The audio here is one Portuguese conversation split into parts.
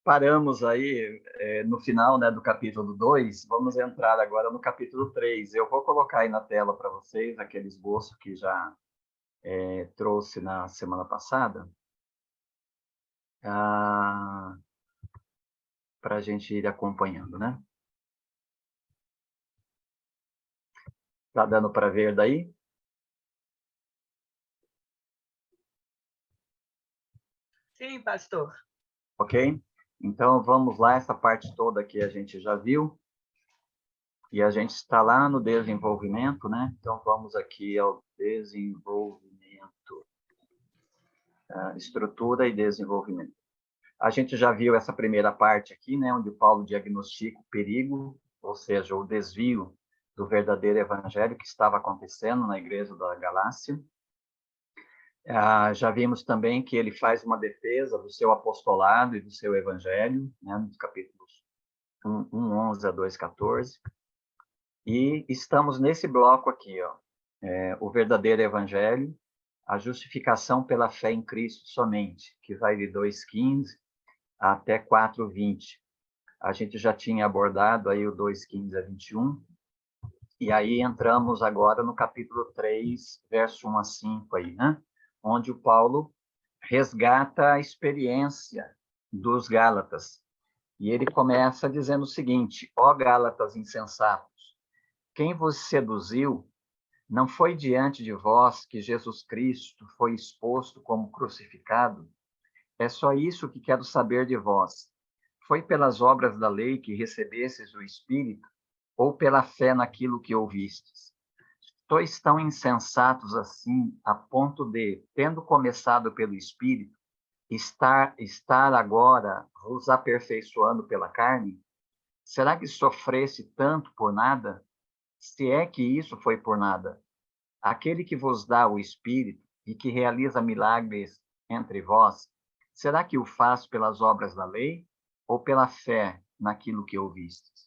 paramos aí no final, né, do capítulo 2, vamos entrar agora no capítulo 3. Eu vou colocar aí na tela para vocês aquele esboço que já trouxe na semana passada, para a gente ir acompanhando, né? Tá dando para ver daí? Sim, pastor. Ok? Então, vamos lá, essa parte toda aqui a gente já viu. E a gente está lá no desenvolvimento, né? Então, vamos aqui ao desenvolvimento, estrutura e desenvolvimento. A gente já viu essa primeira parte aqui, né? Onde Paulo diagnostica o perigo, ou seja, o desvio do verdadeiro evangelho que estava acontecendo na igreja da Galácia. Já vimos também que ele faz uma defesa do seu apostolado e do seu evangelho, né? Nos capítulos 1:11 a 2:14. E estamos nesse bloco aqui, ó, o verdadeiro evangelho, a justificação pela fé em Cristo somente, que vai de 2:15 até 4:20. A gente já tinha abordado aí o 2:15 a 21, e aí entramos agora no capítulo 3, verso 1 a 5 aí, né? Onde o Paulo resgata a experiência dos Gálatas. E ele começa dizendo o seguinte: ó Gálatas insensatos, quem vos seduziu não foi diante de vós que Jesus Cristo foi exposto como crucificado? É só isso que quero saber de vós. Foi pelas obras da lei que recebestes o Espírito, ou pela fé naquilo que ouvistes? Sois tão insensatos assim, a ponto de, tendo começado pelo Espírito, estar agora vos aperfeiçoando pela carne? Será que sofresse tanto por nada? Se é que isso foi por nada. Aquele que vos dá o Espírito e que realiza milagres entre vós, será que o faz pelas obras da lei ou pela fé naquilo que ouvistes?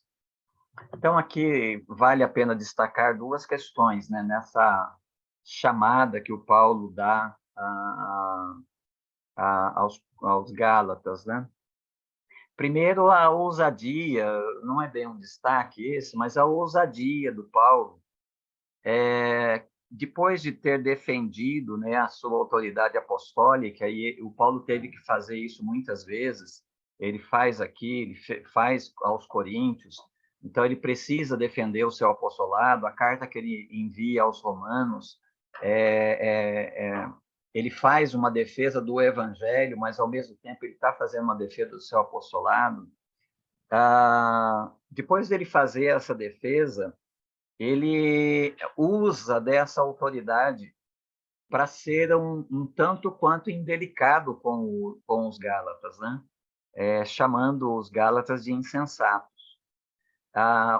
Então, aqui vale a pena destacar duas questões, né, nessa chamada que o Paulo dá aos Gálatas, né? Primeiro, a ousadia, não é bem um destaque esse, mas a ousadia do Paulo, depois de ter defendido, né, a sua autoridade apostólica, e o Paulo teve que fazer isso muitas vezes, ele faz aqui, ele faz aos Coríntios, então ele precisa defender o seu apostolado, a carta que ele envia aos Romanos, ele faz uma defesa do evangelho, mas ao mesmo tempo ele está fazendo uma defesa do seu apostolado. Depois dele fazer essa defesa, ele usa dessa autoridade para ser um tanto quanto indelicado com os Gálatas, né? Chamando os Gálatas de insensatos.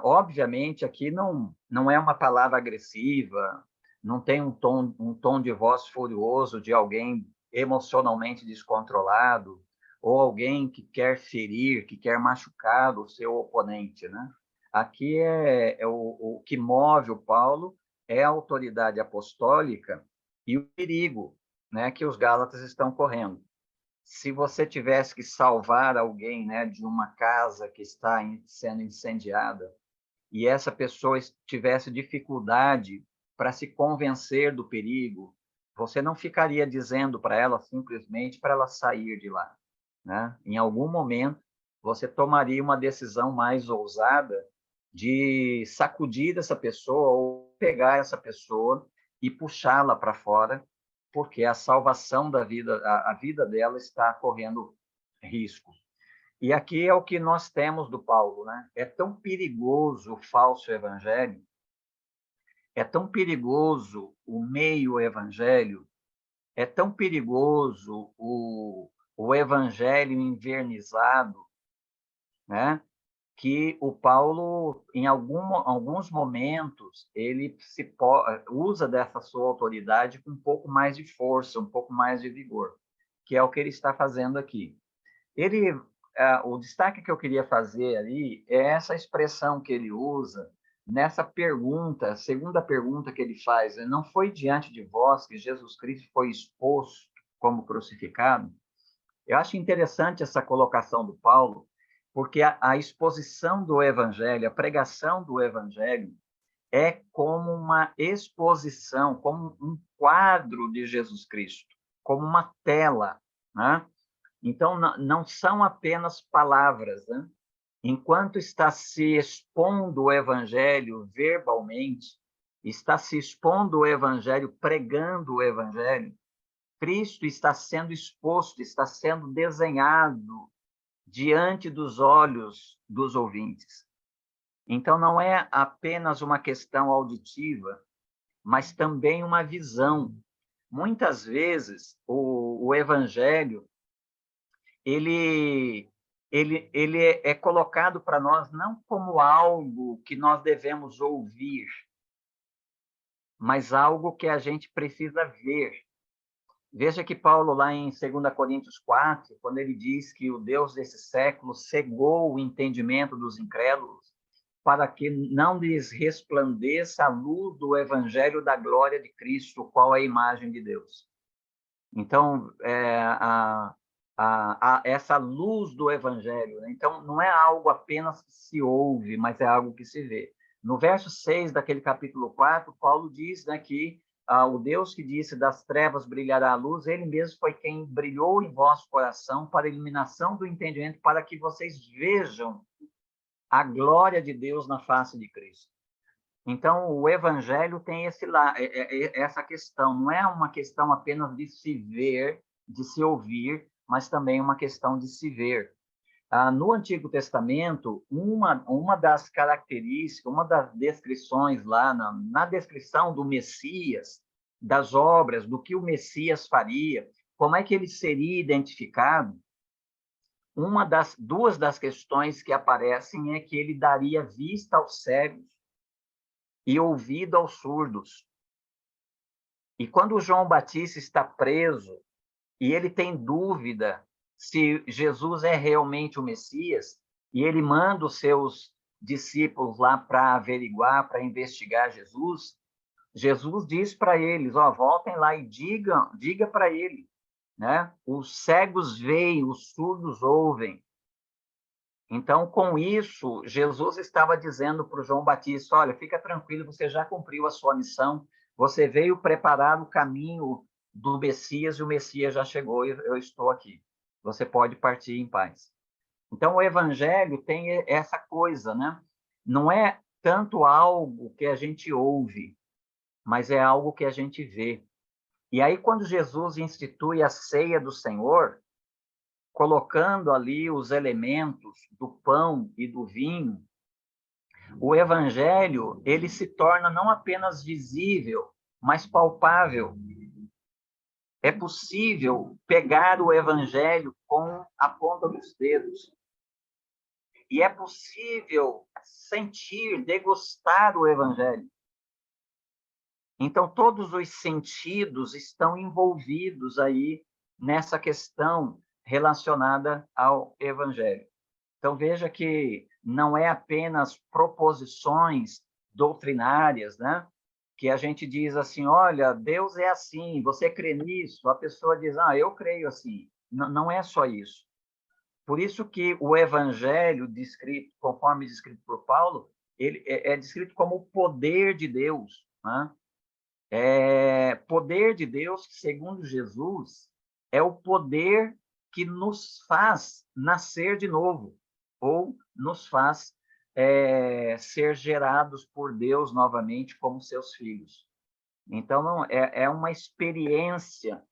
Obviamente, aqui não é uma palavra agressiva, não tem um tom de voz furioso de alguém emocionalmente descontrolado, ou alguém que quer ferir, que quer machucar o seu oponente, né? Aqui o que move o Paulo é a autoridade apostólica e o perigo, né, que os Gálatas estão correndo. Se você tivesse que salvar alguém, né, de uma casa que está sendo incendiada e essa pessoa tivesse dificuldade para se convencer do perigo, você não ficaria dizendo para ela simplesmente para ela sair de lá, né? Em algum momento, você tomaria uma decisão mais ousada de sacudir essa pessoa ou pegar essa pessoa e puxá-la para fora, porque a salvação da vida, a vida dela está correndo risco. E aqui é o que nós temos do Paulo, né? É tão perigoso o falso evangelho, é tão perigoso o meio evangelho, é tão perigoso o evangelho invernizado, né? Que o Paulo, em alguns momentos, ele usa dessa sua autoridade com um pouco mais de força, um pouco mais de vigor, que é o que ele está fazendo aqui. O destaque que eu queria fazer ali é essa expressão que ele usa nessa pergunta, a segunda pergunta que ele faz, né? Não foi diante de vós que Jesus Cristo foi exposto como crucificado? Eu acho interessante essa colocação do Paulo, porque a exposição do Evangelho, a pregação do Evangelho, é como uma exposição, como um quadro de Jesus Cristo, como uma tela, né? Então, não são apenas palavras, né? Enquanto está se expondo o Evangelho verbalmente, está se expondo o Evangelho, pregando o Evangelho, Cristo está sendo exposto, está sendo desenhado diante dos olhos dos ouvintes. Então, não é apenas uma questão auditiva, mas também uma visão. Muitas vezes, o Evangelho, ele é colocado para nós não como algo que nós devemos ouvir, mas algo que a gente precisa ver. Veja que Paulo, lá em 2 Coríntios 4, quando ele diz que o Deus desse século cegou o entendimento dos incrédulos, para que não lhes resplandeça a luz do evangelho da glória de Cristo, qual é a imagem de Deus. Então, essa luz do evangelho, né? Então, não é algo apenas que se ouve, mas é algo que se vê. No verso 6 daquele capítulo 4, Paulo diz, né, que o Deus que disse das trevas brilhará a luz, ele mesmo foi quem brilhou em vosso coração para a iluminação do entendimento, para que vocês vejam a glória de Deus na face de Cristo. Então, o evangelho tem essa questão, não é uma questão apenas de se ver, de se ouvir, mas também uma questão de se ver. No Antigo Testamento, uma das características, uma das descrições lá, na descrição do Messias, das obras, do que o Messias faria, como é que ele seria identificado, duas das questões que aparecem é que ele daria vista aos cegos e ouvido aos surdos. E quando João Batista está preso e ele tem dúvida se Jesus é realmente o Messias, e ele manda os seus discípulos lá para averiguar, para investigar Jesus, Jesus diz para eles, voltem lá e diga para ele, né? Os cegos veem, os surdos ouvem. Então, com isso, Jesus estava dizendo para o João Batista, olha, fica tranquilo, você já cumpriu a sua missão, você veio preparar o caminho do Messias e o Messias já chegou e eu estou aqui. Você pode partir em paz. Então, o evangelho tem essa coisa, né? Não é tanto algo que a gente ouve, mas é algo que a gente vê. E aí, quando Jesus institui a ceia do Senhor, colocando ali os elementos do pão e do vinho, o evangelho, ele se torna não apenas visível, mas palpável. É possível pegar o evangelho com a ponta dos dedos. E é possível sentir, degustar o evangelho. Então, todos os sentidos estão envolvidos aí nessa questão relacionada ao evangelho. Então, veja que não é apenas proposições doutrinárias, né? Que a gente diz assim, olha, Deus é assim, você crê nisso? A pessoa diz, eu creio assim. Não é só isso. Por isso que o evangelho descrito, conforme descrito por Paulo, ele é descrito como o poder de Deus, né? Poder de Deus, segundo Jesus, é o poder que nos faz nascer de novo, ou nos faz ser gerados por Deus novamente como seus filhos. Então, não, é uma experiência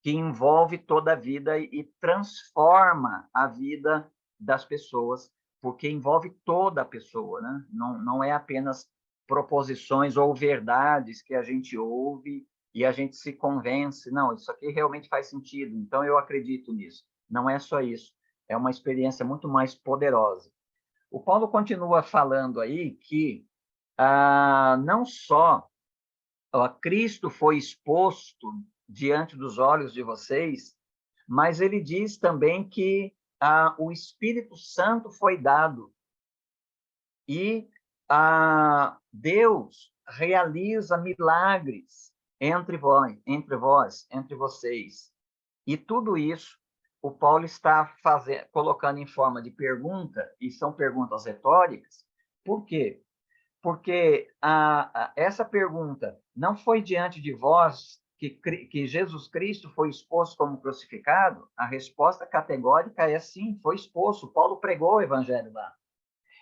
que envolve toda a vida e transforma a vida das pessoas, porque envolve toda a pessoa, né? Não é apenas proposições ou verdades que a gente ouve e a gente se convence, não, isso aqui realmente faz sentido, então eu acredito nisso. Não é só isso, é uma experiência muito mais poderosa. O Paulo continua falando aí que não só Cristo foi exposto diante dos olhos de vocês, mas ele diz também que o Espírito Santo foi dado e Deus realiza milagres entre vocês. E tudo isso o Paulo está colocando em forma de pergunta, e são perguntas retóricas. Por quê? Porque essa pergunta não foi diante de vós que Jesus Cristo foi exposto como crucificado? A resposta categórica é sim, foi exposto. Paulo pregou o evangelho lá.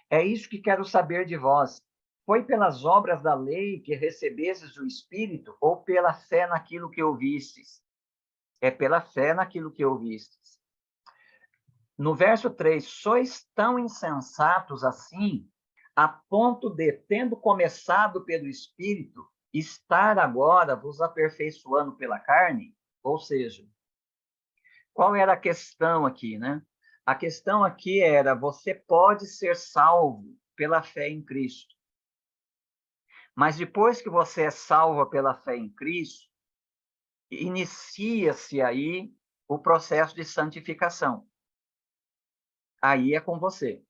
É isso que quero saber de vós. Foi pelas obras da lei que recebestes o Espírito ou pela fé naquilo que ouvistes? É pela fé naquilo que ouvistes. No verso 3, sois tão insensatos assim, a ponto de, tendo começado pelo Espírito, estar agora vos aperfeiçoando pela carne? Ou seja, qual era a questão aqui, né? A questão aqui era, você pode ser salvo pela fé em Cristo. Mas depois que você é salvo pela fé em Cristo, inicia-se aí o processo de santificação. Aí é com você.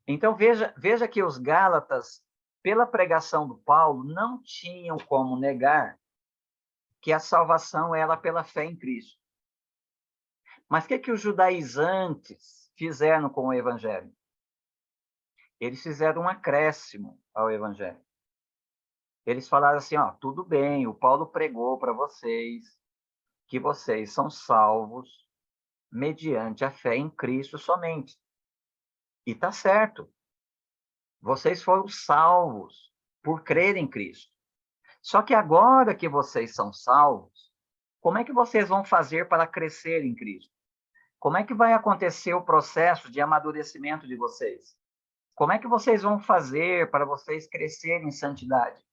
Então, veja que os Gálatas, pela pregação do Paulo, não tinham como negar que a salvação era pela fé em Cristo. Mas o que os judaizantes fizeram com o Evangelho? Eles fizeram um acréscimo ao Evangelho. Eles falaram assim, ó, tudo bem, o Paulo pregou para vocês que vocês são salvos mediante a fé em Cristo somente. E está certo. Vocês foram salvos por crer em Cristo. Só que agora que vocês são salvos, como é que vocês vão fazer para crescer em Cristo? Como é que vai acontecer o processo de amadurecimento de vocês? Como é que vocês vão fazer para vocês crescerem em santidade?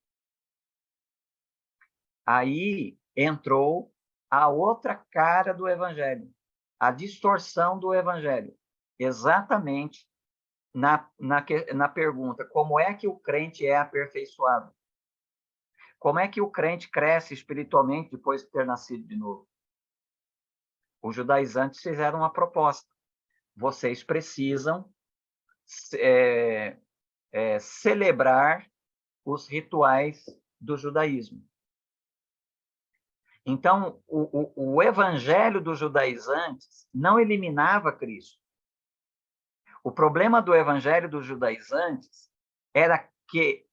Aí entrou a outra cara do Evangelho, a distorção do Evangelho. Exatamente na pergunta, como é que o crente é aperfeiçoado? Como é que o crente cresce espiritualmente depois de ter nascido de novo? Os judaizantes fizeram uma proposta. Vocês precisam celebrar os rituais do judaísmo. Então, o evangelho dos judaizantes não eliminava Cristo. O problema do evangelho dos judaizantes era que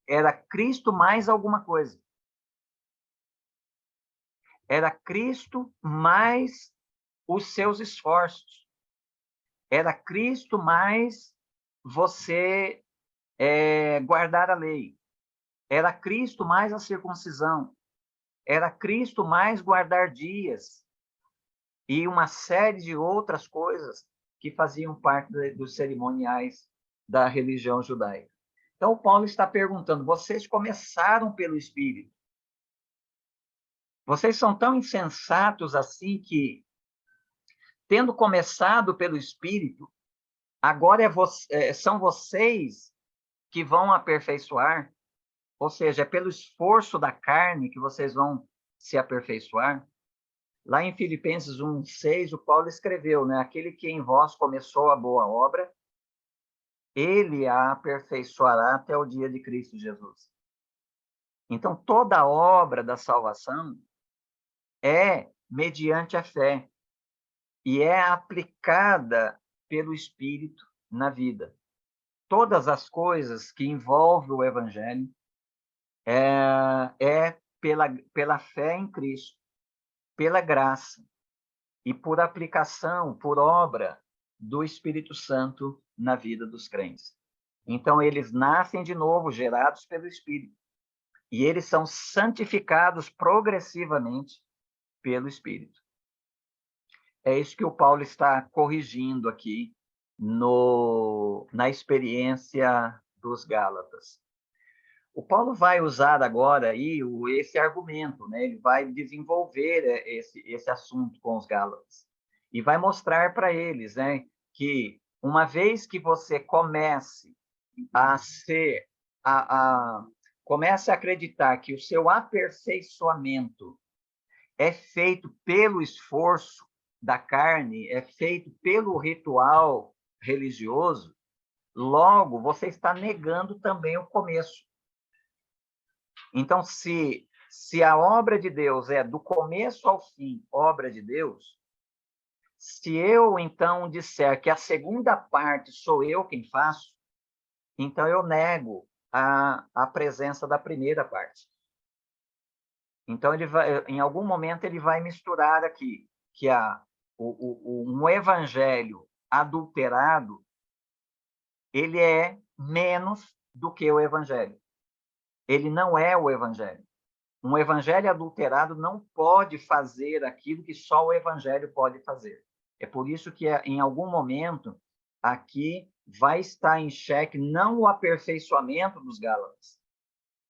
era Cristo mais alguma coisa. Era Cristo mais os seus esforços. Era Cristo mais você guardar a lei. Era Cristo mais a circuncisão. Era Cristo mais guardar dias. E uma série de outras coisas que faziam parte dos cerimoniais da religião judaica. Então, Paulo está perguntando, vocês começaram pelo Espírito. Vocês são tão insensatos assim que, tendo começado pelo Espírito, agora são vocês que vão aperfeiçoar, ou seja, é pelo esforço da carne que vocês vão se aperfeiçoar. Lá em Filipenses 1:6, o Paulo escreveu, né? Aquele que em vós começou a boa obra, ele a aperfeiçoará até o dia de Cristo Jesus. Então, toda a obra da salvação é mediante a fé e é aplicada pelo Espírito na vida. Todas as coisas que envolvem o Evangelho é pela fé em Cristo, pela graça e por aplicação, por obra do Espírito Santo na vida dos crentes. Então, eles nascem de novo, gerados pelo Espírito, e eles são santificados progressivamente pelo Espírito. É isso que o Paulo está corrigindo aqui na experiência dos Gálatas. O Paulo vai usar agora aí esse argumento, né? Ele vai desenvolver esse assunto com os Gálatas e vai mostrar para eles, né, que uma vez que você comece comece a acreditar que o seu aperfeiçoamento é feito pelo esforço da carne, é feito pelo ritual religioso, logo você está negando também o começo. Então, se Se a obra de Deus é do começo ao fim obra de Deus, se eu, então, disser que a segunda parte sou eu quem faço, então eu nego a presença da primeira parte. Então, em algum momento, ele vai misturar aqui que um evangelho adulterado, ele é menos do que o evangelho. Ele não é o evangelho. Um evangelho adulterado não pode fazer aquilo que só o evangelho pode fazer. É por isso que, em algum momento, aqui vai estar em xeque não o aperfeiçoamento dos Gálatas,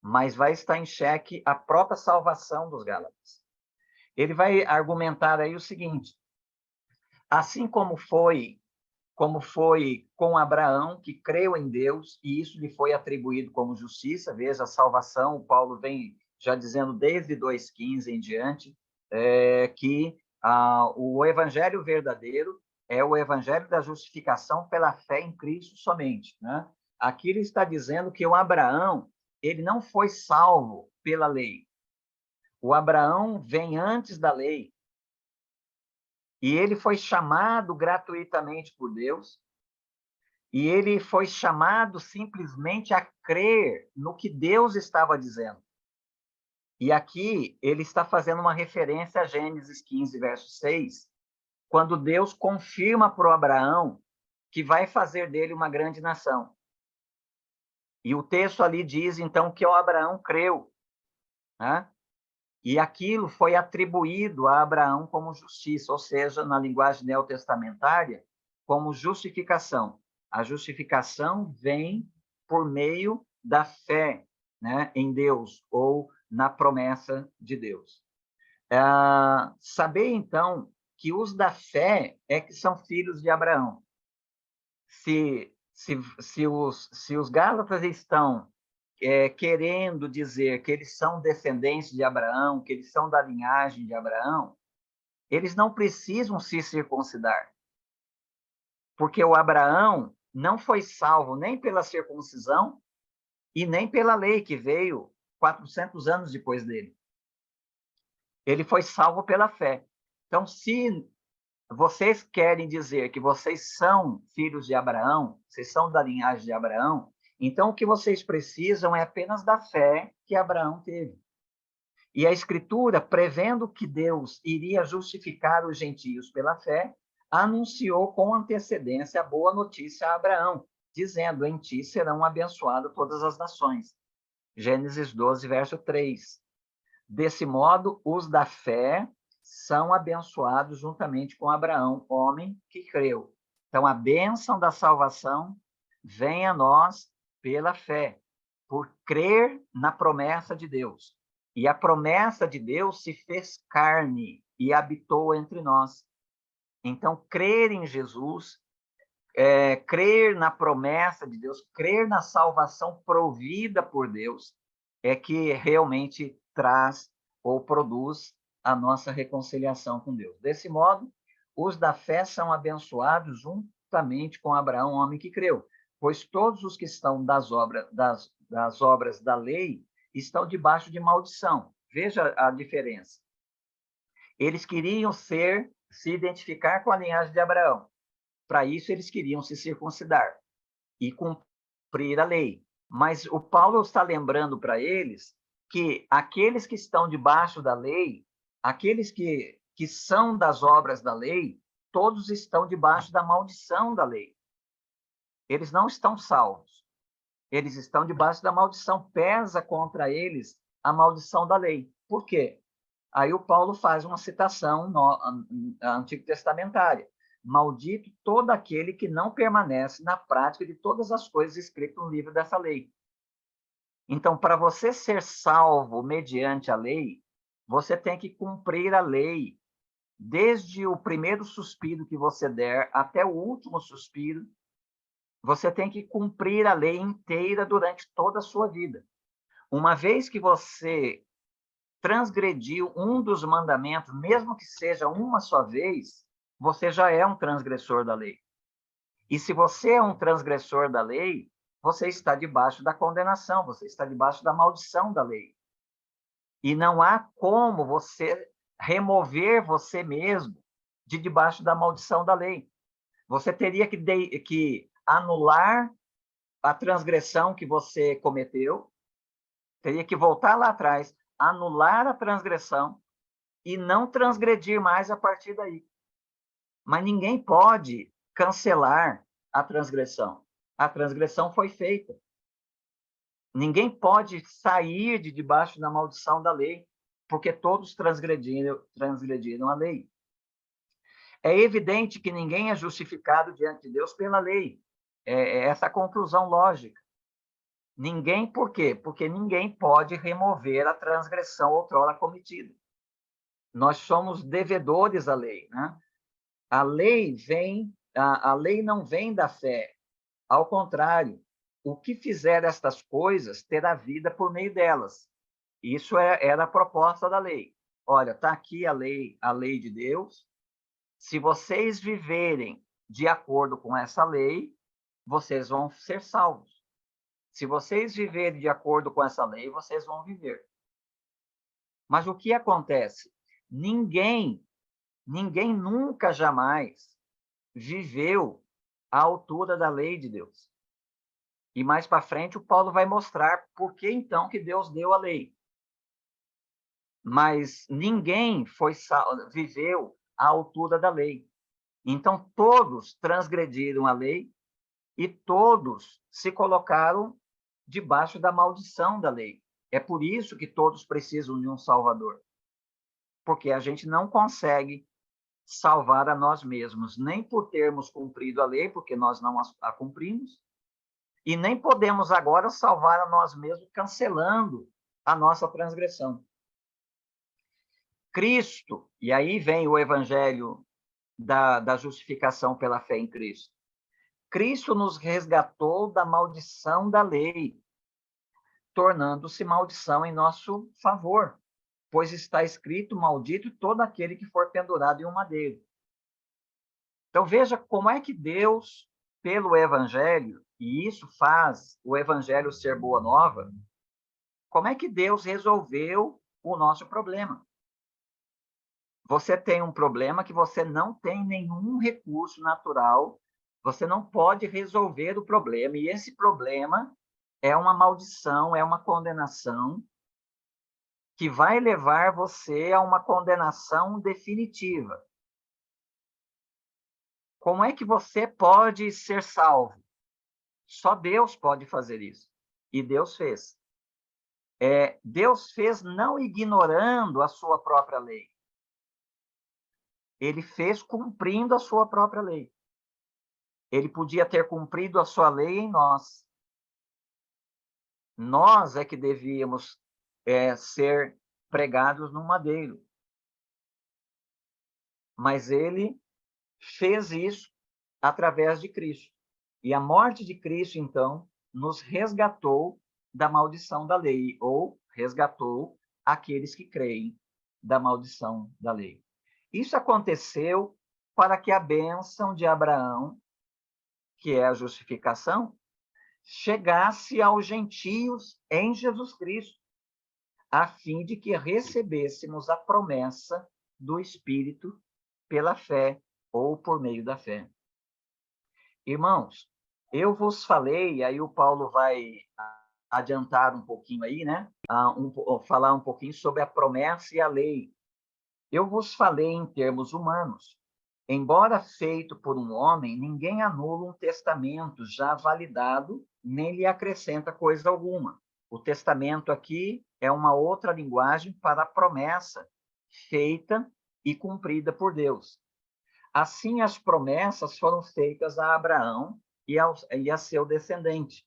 mas vai estar em xeque a própria salvação dos Gálatas. Ele vai argumentar aí o seguinte: assim como foi com Abraão, que creu em Deus, e isso lhe foi atribuído como justiça. Veja, a salvação, o Paulo vem já dizendo desde 2,15 em diante, que o evangelho verdadeiro é o evangelho da justificação pela fé em Cristo somente, né? Aqui ele está dizendo que o Abraão, ele não foi salvo pela lei. O Abraão vem antes da lei, e ele foi chamado gratuitamente por Deus, e ele foi chamado simplesmente a crer no que Deus estava dizendo. E aqui ele está fazendo uma referência a Gênesis 15, verso 6, quando Deus confirma para o Abraão que vai fazer dele uma grande nação. E o texto ali diz, então, que o Abraão creu, né? E aquilo foi atribuído a Abraão como justiça, ou seja, na linguagem neotestamentária, como justificação. A justificação vem por meio da fé, né, em Deus, ou na promessa de Deus. Saber, então, que os da fé é que são filhos de Abraão. Se os Gálatas estão querendo dizer que eles são descendentes de Abraão, que eles são da linhagem de Abraão, eles não precisam se circuncidar. Porque o Abraão não foi salvo nem pela circuncisão e nem pela lei que veio 400 anos depois dele. Ele foi salvo pela fé. Então, se vocês querem dizer que vocês são filhos de Abraão, vocês são da linhagem de Abraão, então o que vocês precisam é apenas da fé que Abraão teve. E a Escritura, prevendo que Deus iria justificar os gentios pela fé, anunciou com antecedência a boa notícia a Abraão, dizendo: em ti serão abençoadas todas as nações. Gênesis 12, verso 3. Desse modo, os da fé são abençoados juntamente com Abraão, homem que creu. Então, a bênção da salvação vem a nós pela fé, por crer na promessa de Deus. E a promessa de Deus se fez carne e habitou entre nós. Então, crer em Jesus, crer na promessa de Deus, crer na salvação provida por Deus, é que realmente traz ou produz a nossa reconciliação com Deus. Desse modo, os da fé são abençoados juntamente com Abraão, homem que creu, pois todos os que estão das obras da lei estão debaixo de maldição. Veja a diferença. Eles queriam se identificar com a linhagem de Abraão. Para isso, eles queriam se circuncidar e cumprir a lei. Mas o Paulo está lembrando para eles que aqueles que estão debaixo da lei, aqueles que são das obras da lei, todos estão debaixo da maldição da lei. Eles não estão salvos. Eles estão debaixo da maldição. Pesa contra eles a maldição da lei. Por quê? Aí o Paulo faz uma citação antigo testamentária. Maldito todo aquele que não permanece na prática de todas as coisas escritas no livro dessa lei. Então, para você ser salvo mediante a lei, você tem que cumprir a lei, desde o primeiro suspiro que você der até o último suspiro. Você tem que cumprir a lei inteira durante toda a sua vida. Uma vez que você transgrediu um dos mandamentos, mesmo que seja uma só vez, você já é um transgressor da lei. E se você é um transgressor da lei, você está debaixo da condenação, você está debaixo da maldição da lei. E não há como você remover você mesmo de debaixo da maldição da lei. Você teria que anular a transgressão que você cometeu, teria que voltar lá atrás, anular a transgressão e não transgredir mais a partir daí. Mas ninguém pode cancelar a transgressão. A transgressão foi feita. Ninguém pode sair de debaixo da maldição da lei, porque todos transgrediram a lei. É evidente que ninguém é justificado diante de Deus pela lei. É essa a conclusão lógica. Ninguém, por quê? Porque ninguém pode remover a transgressão outrora cometida. Nós somos devedores à lei, né? A lei não vem da fé. Ao contrário, o que fizer estas coisas terá vida por meio delas. Isso era a proposta da lei. Olha, está aqui a lei de Deus. Se vocês viverem de acordo com essa lei, vocês vão ser salvos. Se vocês viverem de acordo com essa lei, vocês vão viver. Mas o que acontece? Ninguém nunca jamais viveu à altura da lei de Deus. E mais para frente o Paulo vai mostrar por que então que Deus deu a lei. Mas ninguém viveu à altura da lei. Então todos transgrediram a lei e todos se colocaram debaixo da maldição da lei. É por isso que todos precisam de um Salvador. Porque a gente não consegue salvar a nós mesmos, nem por termos cumprido a lei, porque nós não a cumprimos, e nem podemos agora salvar a nós mesmos cancelando a nossa transgressão. Cristo, e aí vem o evangelho da justificação pela fé em Cristo. Cristo nos resgatou da maldição da lei, tornando-se maldição em nosso favor, pois está escrito: maldito todo aquele que for pendurado em um madeiro. Então veja como é que Deus, pelo evangelho, e isso faz o evangelho ser boa nova, como é que Deus resolveu o nosso problema. Você tem um problema que você não tem nenhum recurso natural, você não pode resolver o problema, e esse problema é uma maldição, é uma condenação que vai levar você a uma condenação definitiva. Como é que você pode ser salvo? Só Deus pode fazer isso. E Deus fez. Deus fez não ignorando a sua própria lei. Ele fez cumprindo a sua própria lei. Ele podia ter cumprido a sua lei em nós. Nós é que devíamos ser pregados no madeiro. Mas ele fez isso através de Cristo. E a morte de Cristo, então, nos resgatou da maldição da lei, ou resgatou aqueles que creem da maldição da lei. Isso aconteceu para que a bênção de Abraão, que é a justificação, chegasse aos gentios em Jesus Cristo, a fim de que recebêssemos a promessa do Espírito pela fé ou por meio da fé. Irmãos, eu vos falei, aí o Paulo vai adiantar um pouquinho aí, né? Falar um pouquinho sobre a promessa e a lei. Eu vos falei em termos humanos. Embora feito por um homem, ninguém anula um testamento já validado, nem lhe acrescenta coisa alguma. O testamento aqui é uma outra linguagem para a promessa feita e cumprida por Deus. Assim, as promessas foram feitas a Abraão e a seu descendente.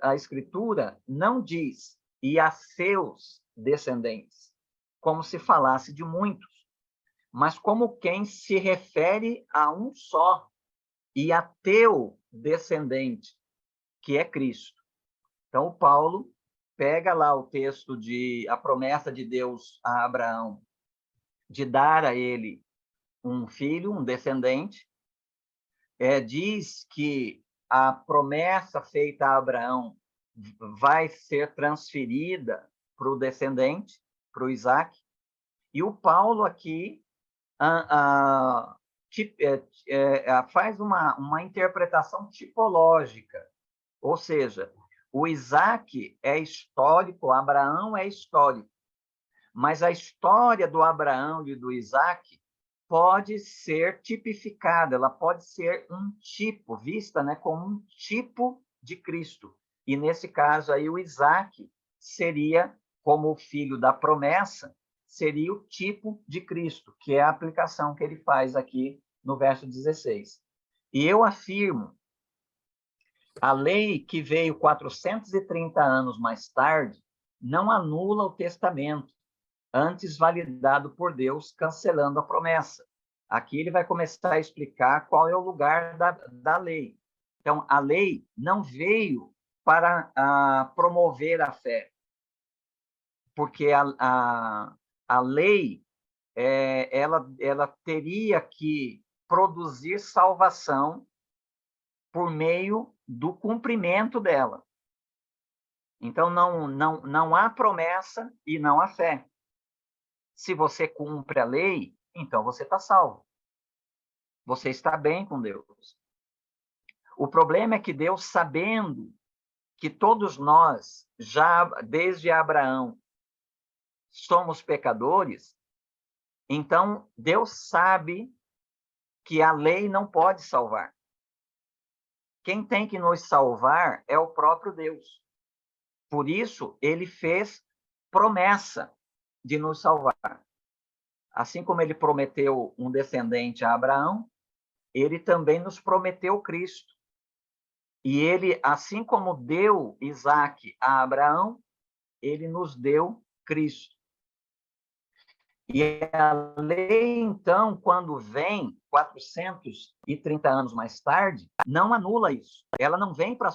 A Escritura não diz "e a seus descendentes", como se falasse de muitos, mas como quem se refere a um só, "e a teu descendente", que é Cristo. Então, Paulo pega lá o texto a promessa de Deus a Abraão, de dar a ele um filho, um descendente, diz que a promessa feita a Abraão vai ser transferida para o descendente, para o Isaac. E o Paulo aqui faz uma interpretação tipológica, ou seja, o Isaac é histórico, Abraão é histórico, mas a história do Abraão e do Isaac pode ser tipificada, ela pode ser um tipo, vista, né, como um tipo de Cristo. E nesse caso aí o Isaac seria, como o filho da promessa, seria o tipo de Cristo, que é a aplicação que ele faz aqui no verso 16. E eu afirmo, a lei que veio 430 anos mais tarde não anula o testamento, antes validado por Deus, cancelando a promessa. Aqui ele vai começar a explicar qual é o lugar da lei. Então, a lei não veio para promover a fé, porque a lei ela teria que produzir salvação por meio do cumprimento dela. Então, não há promessa e não há fé. Se você cumpre a lei, então você está salvo. Você está bem com Deus. O problema é que Deus, sabendo que todos nós, já desde Abraão, somos pecadores, então Deus sabe que a lei não pode salvar. Quem tem que nos salvar é o próprio Deus. Por isso, ele fez promessa de nos salvar. Assim como ele prometeu um descendente a Abraão, ele também nos prometeu Cristo. E ele, assim como deu Isaac a Abraão, ele nos deu Cristo. E a lei, então, quando vem 430 anos mais tarde, não anula isso. Ela não vem para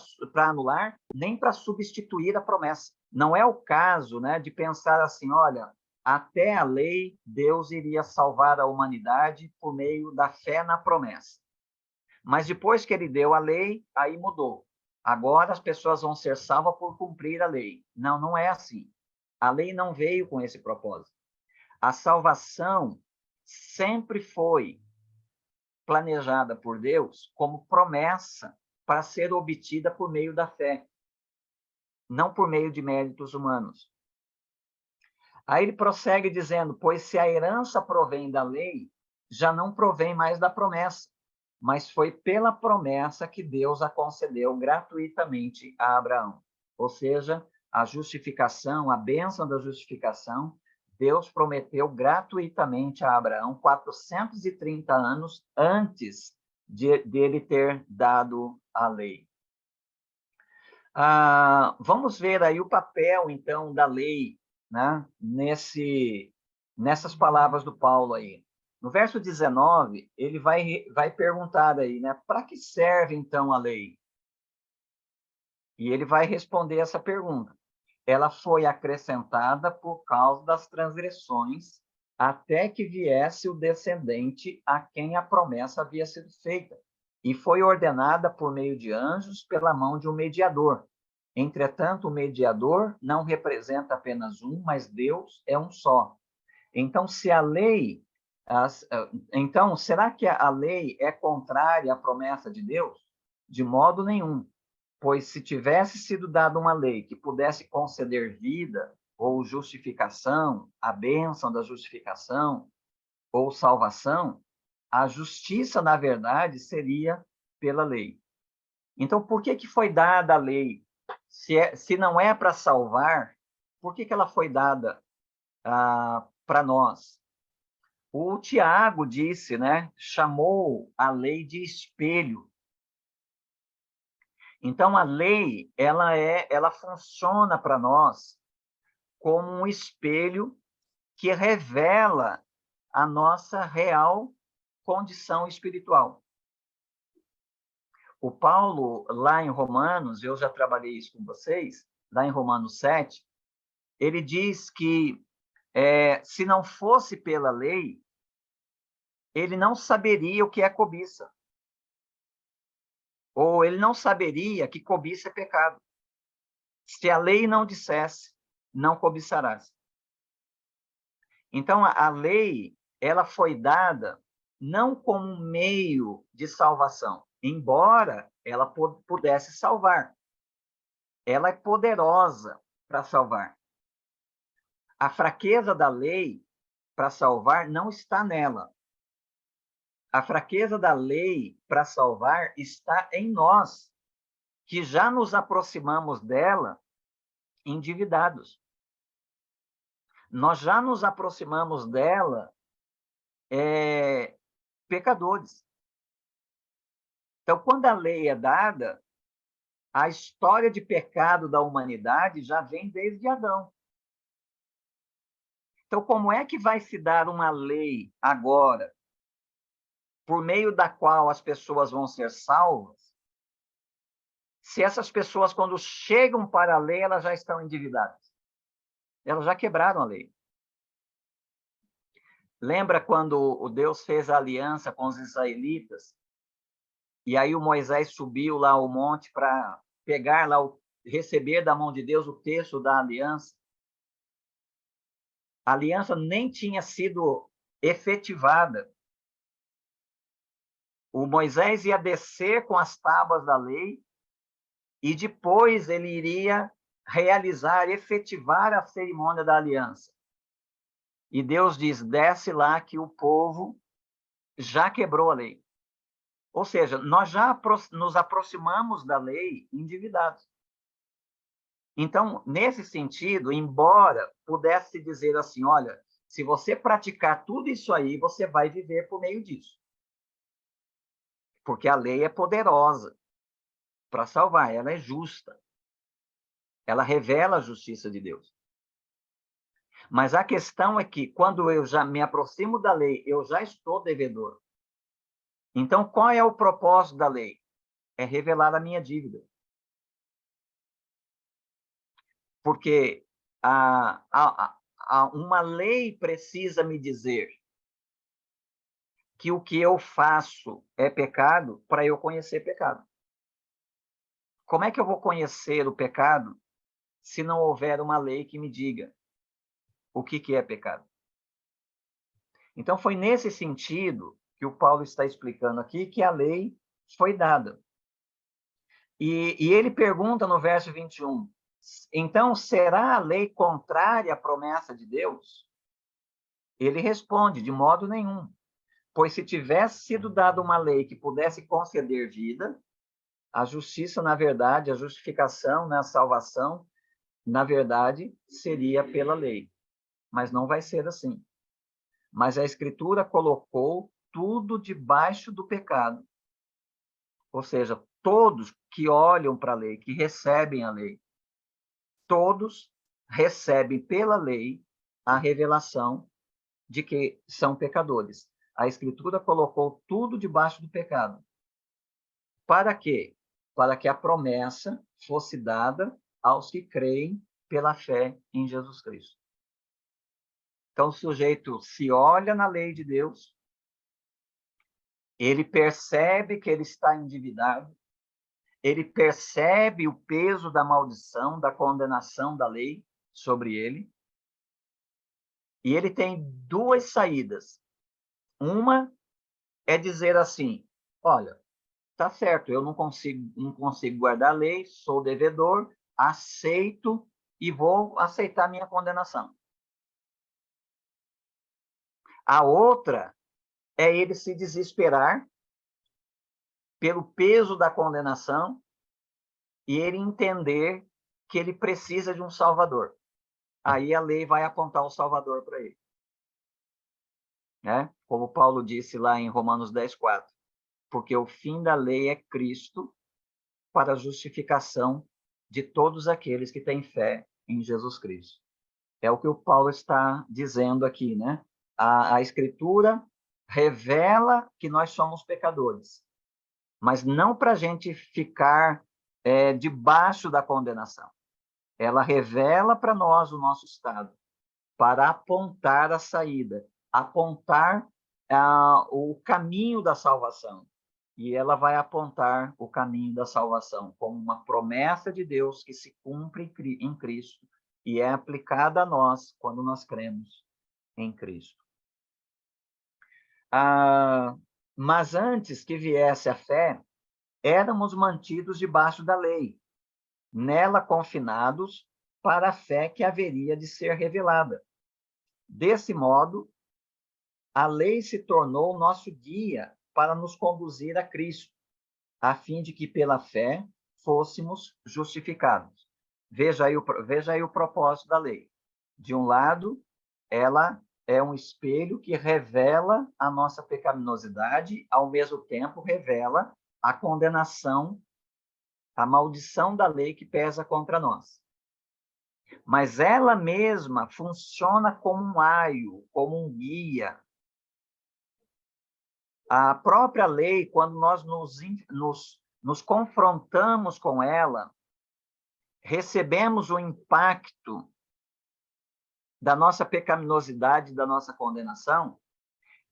anular, nem para substituir a promessa. Não é o caso, né, de pensar assim, olha, até a lei, Deus iria salvar a humanidade por meio da fé na promessa. Mas depois que ele deu a lei, aí mudou. Agora as pessoas vão ser salvas por cumprir a lei. Não, não é assim. A lei não veio com esse propósito. A salvação sempre foi planejada por Deus como promessa para ser obtida por meio da fé, não por meio de méritos humanos. Aí ele prossegue dizendo, pois se a herança provém da lei, já não provém mais da promessa, mas foi pela promessa que Deus a concedeu gratuitamente a Abraão. Ou seja, a justificação, a bênção da justificação, Deus prometeu gratuitamente a Abraão 430 anos antes dele ter dado a lei. Vamos ver aí o papel, então, da lei, né, nessas palavras do Paulo aí. No verso 19, ele vai perguntar aí, né, para que serve, então, a lei? E ele vai responder essa pergunta. Ela foi acrescentada por causa das transgressões, até que viesse o descendente a quem a promessa havia sido feita, e foi ordenada por meio de anjos pela mão de um mediador. Entretanto, o mediador não representa apenas um, mas Deus é um só. Então, se a lei, então, será que a lei é contrária à promessa de Deus? De modo nenhum. Pois se tivesse sido dada uma lei que pudesse conceder vida ou justificação, a bênção da justificação ou salvação, a justiça, na verdade, seria pela lei. Então, por que foi dada a lei? Se não é para salvar, por que ela foi dada para nós? O Tiago disse, né? Chamou a lei de espelho. Então, a lei, ela funciona para nós como um espelho que revela a nossa real condição espiritual. O Paulo, lá em Romanos, eu já trabalhei isso com vocês, lá em Romanos 7, ele diz que se não fosse pela lei, ele não saberia o que é cobiça. Ou ele não saberia que cobiça é pecado. Se a lei não dissesse, não cobiçarás. Então, a lei, ela foi dada não como um meio de salvação, embora ela pudesse salvar. Ela é poderosa para salvar. A fraqueza da lei para salvar não está nela. A fraqueza da lei para salvar está em nós, que já nos aproximamos dela endividados. Nós já nos aproximamos dela pecadores. Então, quando a lei é dada, a história de pecado da humanidade já vem desde Adão. Então, como é que vai se dar uma lei agora, por meio da qual as pessoas vão ser salvas, se essas pessoas, quando chegam para a lei, elas já estão endividadas? Elas já quebraram a lei. Lembra quando o Deus fez a aliança com os israelitas? E aí o Moisés subiu lá ao monte para pegar lá, receber da mão de Deus o texto da aliança. A aliança nem tinha sido efetivada. O Moisés ia descer com as tábuas da lei e depois ele iria realizar, efetivar a cerimônia da aliança. E Deus diz, desce lá que o povo já quebrou a lei. Ou seja, nós já nos aproximamos da lei endividados. Então, nesse sentido, embora pudesse dizer assim, olha, se você praticar tudo isso aí, você vai viver por meio disso. Porque a lei é poderosa para salvar, ela é justa. Ela revela a justiça de Deus. Mas a questão é que, quando eu já me aproximo da lei, eu já estou devedor. Então, qual é o propósito da lei? É revelar a minha dívida. Porque uma lei precisa me dizer que o que eu faço é pecado para eu conhecer pecado. Como é que eu vou conhecer o pecado se não houver uma lei que me diga o que é pecado? Então, foi nesse sentido que o Paulo está explicando aqui que a lei foi dada. E ele pergunta no verso 21, então, será a lei contrária à promessa de Deus? Ele responde, de modo nenhum. Pois se tivesse sido dada uma lei que pudesse conceder vida, a justiça, na verdade, a justificação, a salvação, na verdade, seria pela lei. Mas não vai ser assim. Mas a Escritura colocou tudo debaixo do pecado. Ou seja, todos que olham para a lei, que recebem a lei, todos recebem pela lei a revelação de que são pecadores. A Escritura colocou tudo debaixo do pecado. Para quê? Para que a promessa fosse dada aos que creem pela fé em Jesus Cristo. Então, o sujeito se olha na lei de Deus, ele percebe que ele está endividado, ele percebe o peso da maldição, da condenação da lei sobre ele, e ele tem duas saídas. Uma é dizer assim, olha, tá certo, eu não consigo guardar a lei, sou devedor, aceito e vou aceitar minha condenação. A outra é ele se desesperar pelo peso da condenação e ele entender que ele precisa de um Salvador. Aí a lei vai apontar o Salvador para ele. Né? Como Paulo disse lá em Romanos 10:4. Porque o fim da lei é Cristo para a justificação de todos aqueles que têm fé em Jesus Cristo. É o que o Paulo está dizendo aqui, né? A Escritura revela que nós somos pecadores, mas não para a gente ficar debaixo da condenação. Ela revela para nós o nosso estado, para apontar a saída, apontar o caminho da salvação. E ela vai apontar o caminho da salvação como uma promessa de Deus que se cumpre em Cristo e é aplicada a nós quando nós cremos em Cristo. Mas antes que viesse a fé, éramos mantidos debaixo da lei, nela confinados para a fé que haveria de ser revelada. Desse modo, a lei se tornou nosso guia para nos conduzir a Cristo, a fim de que pela fé fôssemos justificados. Veja aí o propósito da lei. De um lado, ela é um espelho que revela a nossa pecaminosidade, ao mesmo tempo revela a condenação, a maldição da lei que pesa contra nós. Mas ela mesma funciona como um aio, como um guia. A própria lei, quando nós nos confrontamos com ela, recebemos o impacto da nossa pecaminosidade, da nossa condenação,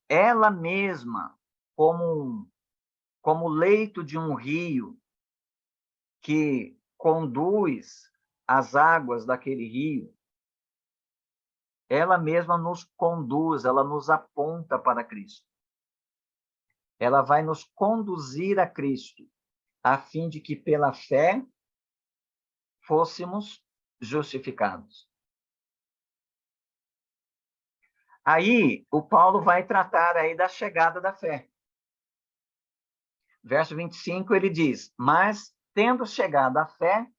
ela mesma, como leito de um rio que conduz as águas daquele rio, ela mesma nos conduz, ela nos aponta para Cristo. Ela vai nos conduzir a Cristo, a fim de que pela fé fôssemos justificados. Aí, o Paulo vai tratar aí da chegada da fé. Verso 25, ele diz: mas, tendo chegado a fé,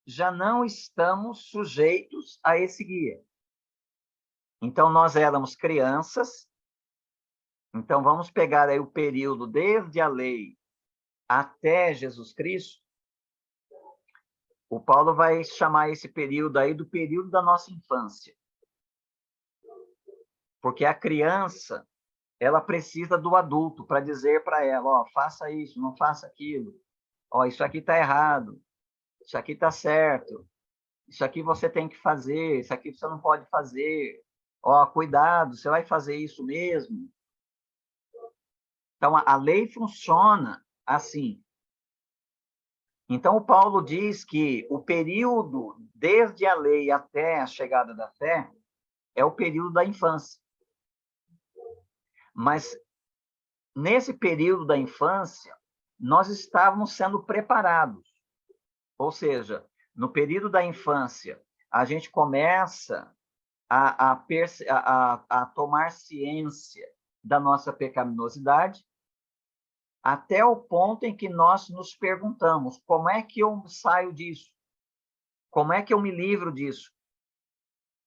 já não estamos sujeitos a esse guia. Então, nós éramos crianças. Então, vamos pegar aí o período desde a lei até Jesus Cristo. O Paulo vai chamar esse período aí do período da nossa infância. Porque a criança, ela precisa do adulto para dizer para ela, ó, faça isso, não faça aquilo. Ó, isso aqui está errado. Isso aqui está certo. Isso aqui você tem que fazer. Isso aqui você não pode fazer. Ó, cuidado, você vai fazer isso mesmo? Então, a lei funciona assim. Então, o Paulo diz que o período, desde a lei até a chegada da fé, é o período da infância. Mas, nesse período da infância, nós estávamos sendo preparados. Ou seja, no período da infância, a gente começa a tomar ciência da nossa pecaminosidade, até o ponto em que nós nos perguntamos, como é que eu saio disso? Como é que eu me livro disso?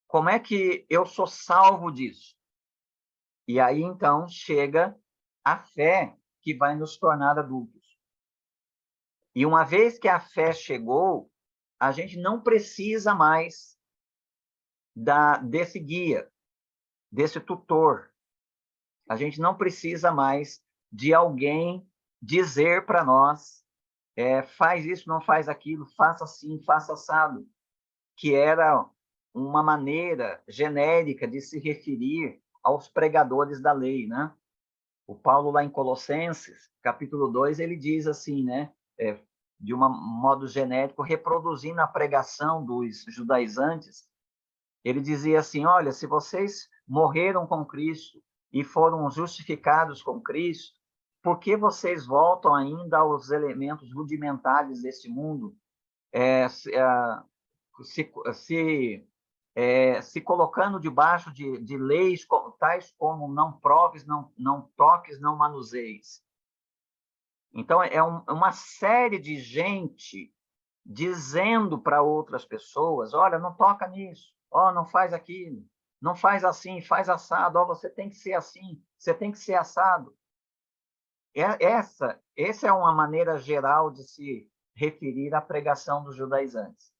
Como é que eu sou salvo disso? E aí, então, chega a fé que vai nos tornar adultos. E uma vez que a fé chegou, a gente não precisa mais desse guia, desse tutor. A gente não precisa mais de alguém dizer para nós, faz isso, não faz aquilo, faça assim, faça assado, que era uma maneira genérica de se referir aos pregadores da lei, né? O Paulo, lá em Colossenses, capítulo 2, ele diz assim, né? De um modo genérico, reproduzindo a pregação dos judaizantes, ele dizia assim, olha, se vocês morreram com Cristo e foram justificados com Cristo, por que vocês voltam ainda aos elementos rudimentares deste mundo, se colocando debaixo de leis tais como não proves, não toques, não manuseis? Então, uma série de gente dizendo para outras pessoas, olha, não toca nisso, ó, não faz aquilo, não faz assim, faz assado, ó, você tem que ser assim, você tem que ser assado. Essa é uma maneira geral de se referir à pregação dos judaizantes.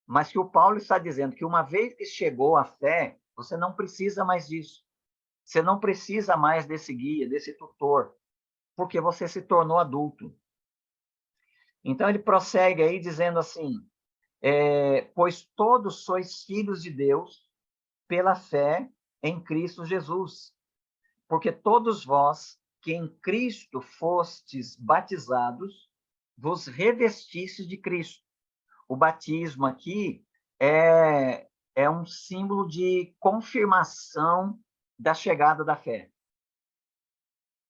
Mas que o Paulo está dizendo que uma vez que chegou a fé, você não precisa mais disso. Você não precisa mais desse guia, desse tutor, porque você se tornou adulto. Então, ele prossegue aí dizendo assim, pois todos sois filhos de Deus pela fé em Cristo Jesus. Porque todos vós que em Cristo fostes batizados, vos revestistes de Cristo. O batismo aqui é um símbolo de confirmação da chegada da fé.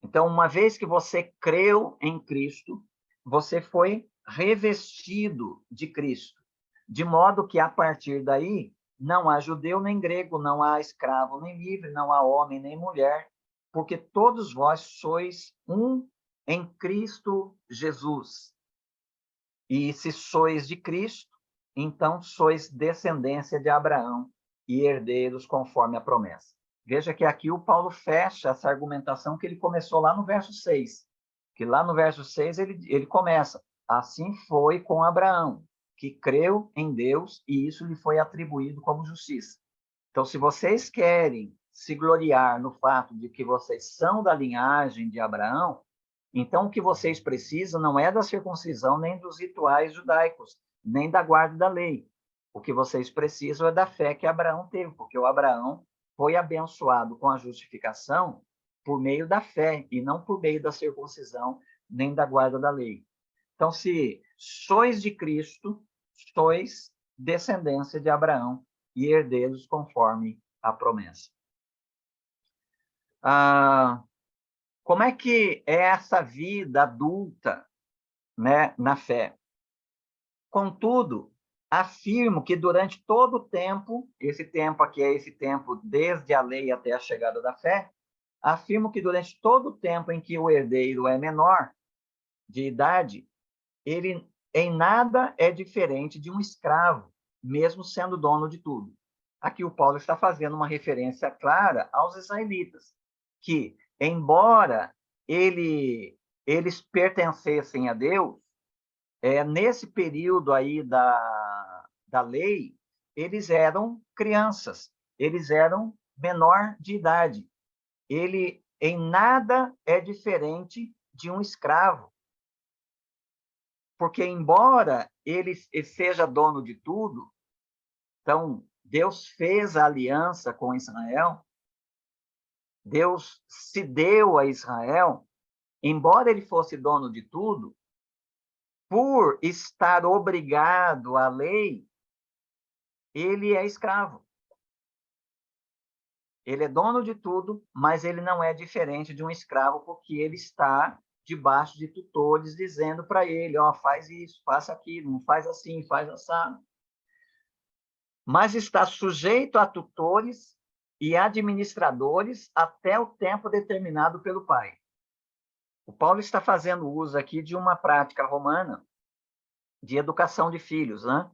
Então, uma vez que você creu em Cristo, você foi revestido de Cristo, de modo que, a partir daí, não há judeu nem grego, não há escravo nem livre, não há homem nem mulher, porque todos vós sois um em Cristo Jesus. E se sois de Cristo, então sois descendência de Abraão e herdeiros conforme a promessa. Veja que aqui o Paulo fecha essa argumentação que ele começou lá no verso 6. Que lá no verso 6 ele começa: assim foi com Abraão, que creu em Deus e isso lhe foi atribuído como justiça. Então, se vocês querem se gloriar no fato de que vocês são da linhagem de Abraão, então o que vocês precisam não é da circuncisão, nem dos rituais judaicos, nem da guarda da lei. O que vocês precisam é da fé que Abraão teve, porque o Abraão foi abençoado com a justificação por meio da fé, e não por meio da circuncisão, nem da guarda da lei. Então, se sois de Cristo, sois descendência de Abraão e herdeiros conforme a promessa. Como é que é essa vida adulta, né, na fé? Contudo, afirmo que durante todo o tempo, esse tempo aqui é esse tempo desde a lei até a chegada da fé, afirmo que durante todo o tempo em que o herdeiro é menor de idade, ele em nada é diferente de um escravo, mesmo sendo dono de tudo. Aqui o Paulo está fazendo uma referência clara aos israelitas, que, embora eles pertencessem a Deus, nesse período aí da lei, eles eram crianças, eles eram menor de idade. Ele em nada é diferente de um escravo. Porque, embora ele seja dono de tudo, então, Deus fez a aliança com Israel, Deus se deu a Israel, embora ele fosse dono de tudo, por estar obrigado à lei, ele é escravo. Ele é dono de tudo, mas ele não é diferente de um escravo, porque ele está debaixo de tutores dizendo para ele, ó, faz isso, faça aquilo, não faz assim, faz assado. Mas está sujeito a tutores e administradores até o tempo determinado pelo pai. O Paulo está fazendo uso aqui de uma prática romana de educação de filhos, né?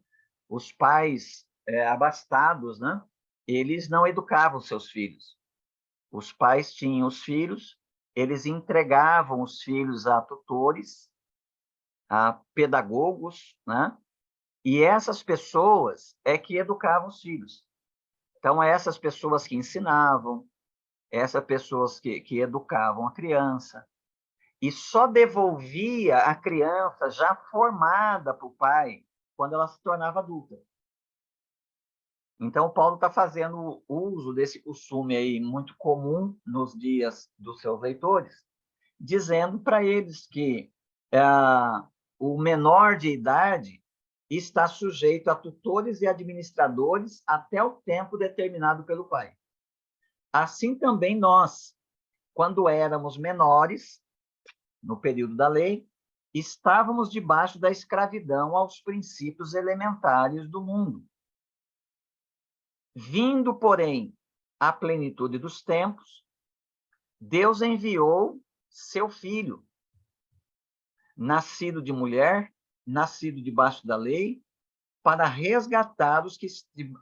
Os pais abastados, né? Eles não educavam seus filhos. Os pais tinham os filhos, eles entregavam os filhos a tutores, a pedagogos, né? E essas pessoas é que educavam os filhos. Então, essas pessoas que ensinavam, essas pessoas que educavam a criança, e só devolvia a criança já formada para o pai quando ela se tornava adulta. Então, Paulo está fazendo uso desse costume aí muito comum nos dias dos seus leitores, dizendo para eles que o menor de idade está sujeito a tutores e administradores até o tempo determinado pelo pai. Assim também nós, quando éramos menores, no período da lei, estávamos debaixo da escravidão aos princípios elementares do mundo. Vindo, porém, à plenitude dos tempos, Deus enviou seu filho, nascido de mulher, nascido debaixo da lei, para resgatar os que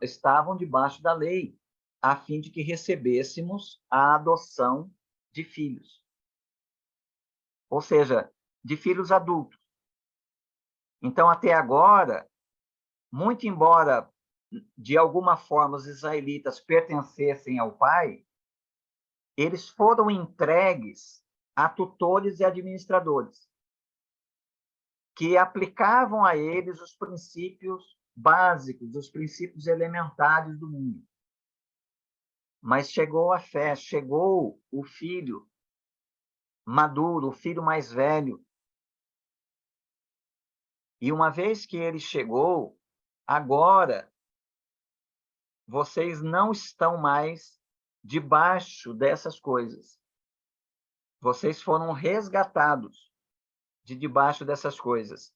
estavam debaixo da lei, a fim de que recebêssemos a adoção de filhos. Ou seja, de filhos adultos. Então, até agora, muito embora, de alguma forma, os israelitas pertencessem ao pai, eles foram entregues a tutores e administradores, que aplicavam a eles os princípios básicos, os princípios elementares do mundo. Mas chegou a fé, chegou o filho maduro, o filho mais velho. E uma vez que ele chegou, agora vocês não estão mais debaixo dessas coisas. Vocês foram resgatados de debaixo dessas coisas.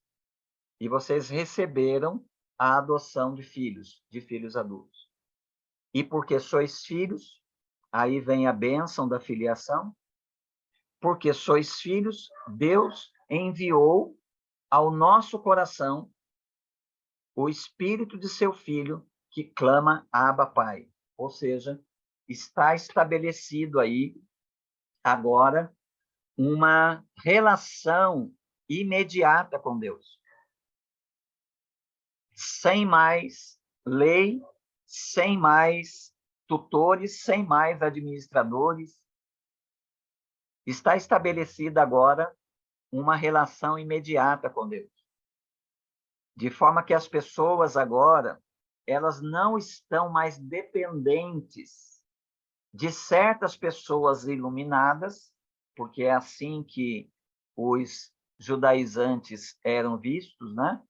E vocês receberam a adoção de filhos adultos. E porque sois filhos, aí vem a bênção da filiação, porque sois filhos, Deus enviou ao nosso coração o Espírito de seu Filho, que clama Abba, Pai. Ou seja, está estabelecido aí, agora, uma relação imediata com Deus. Sem mais lei, sem mais tutores, sem mais administradores. Está estabelecida agora uma relação imediata com Deus. De forma que as pessoas agora, elas não estão mais dependentes de certas pessoas iluminadas, porque é assim que os judaizantes eram vistos, né?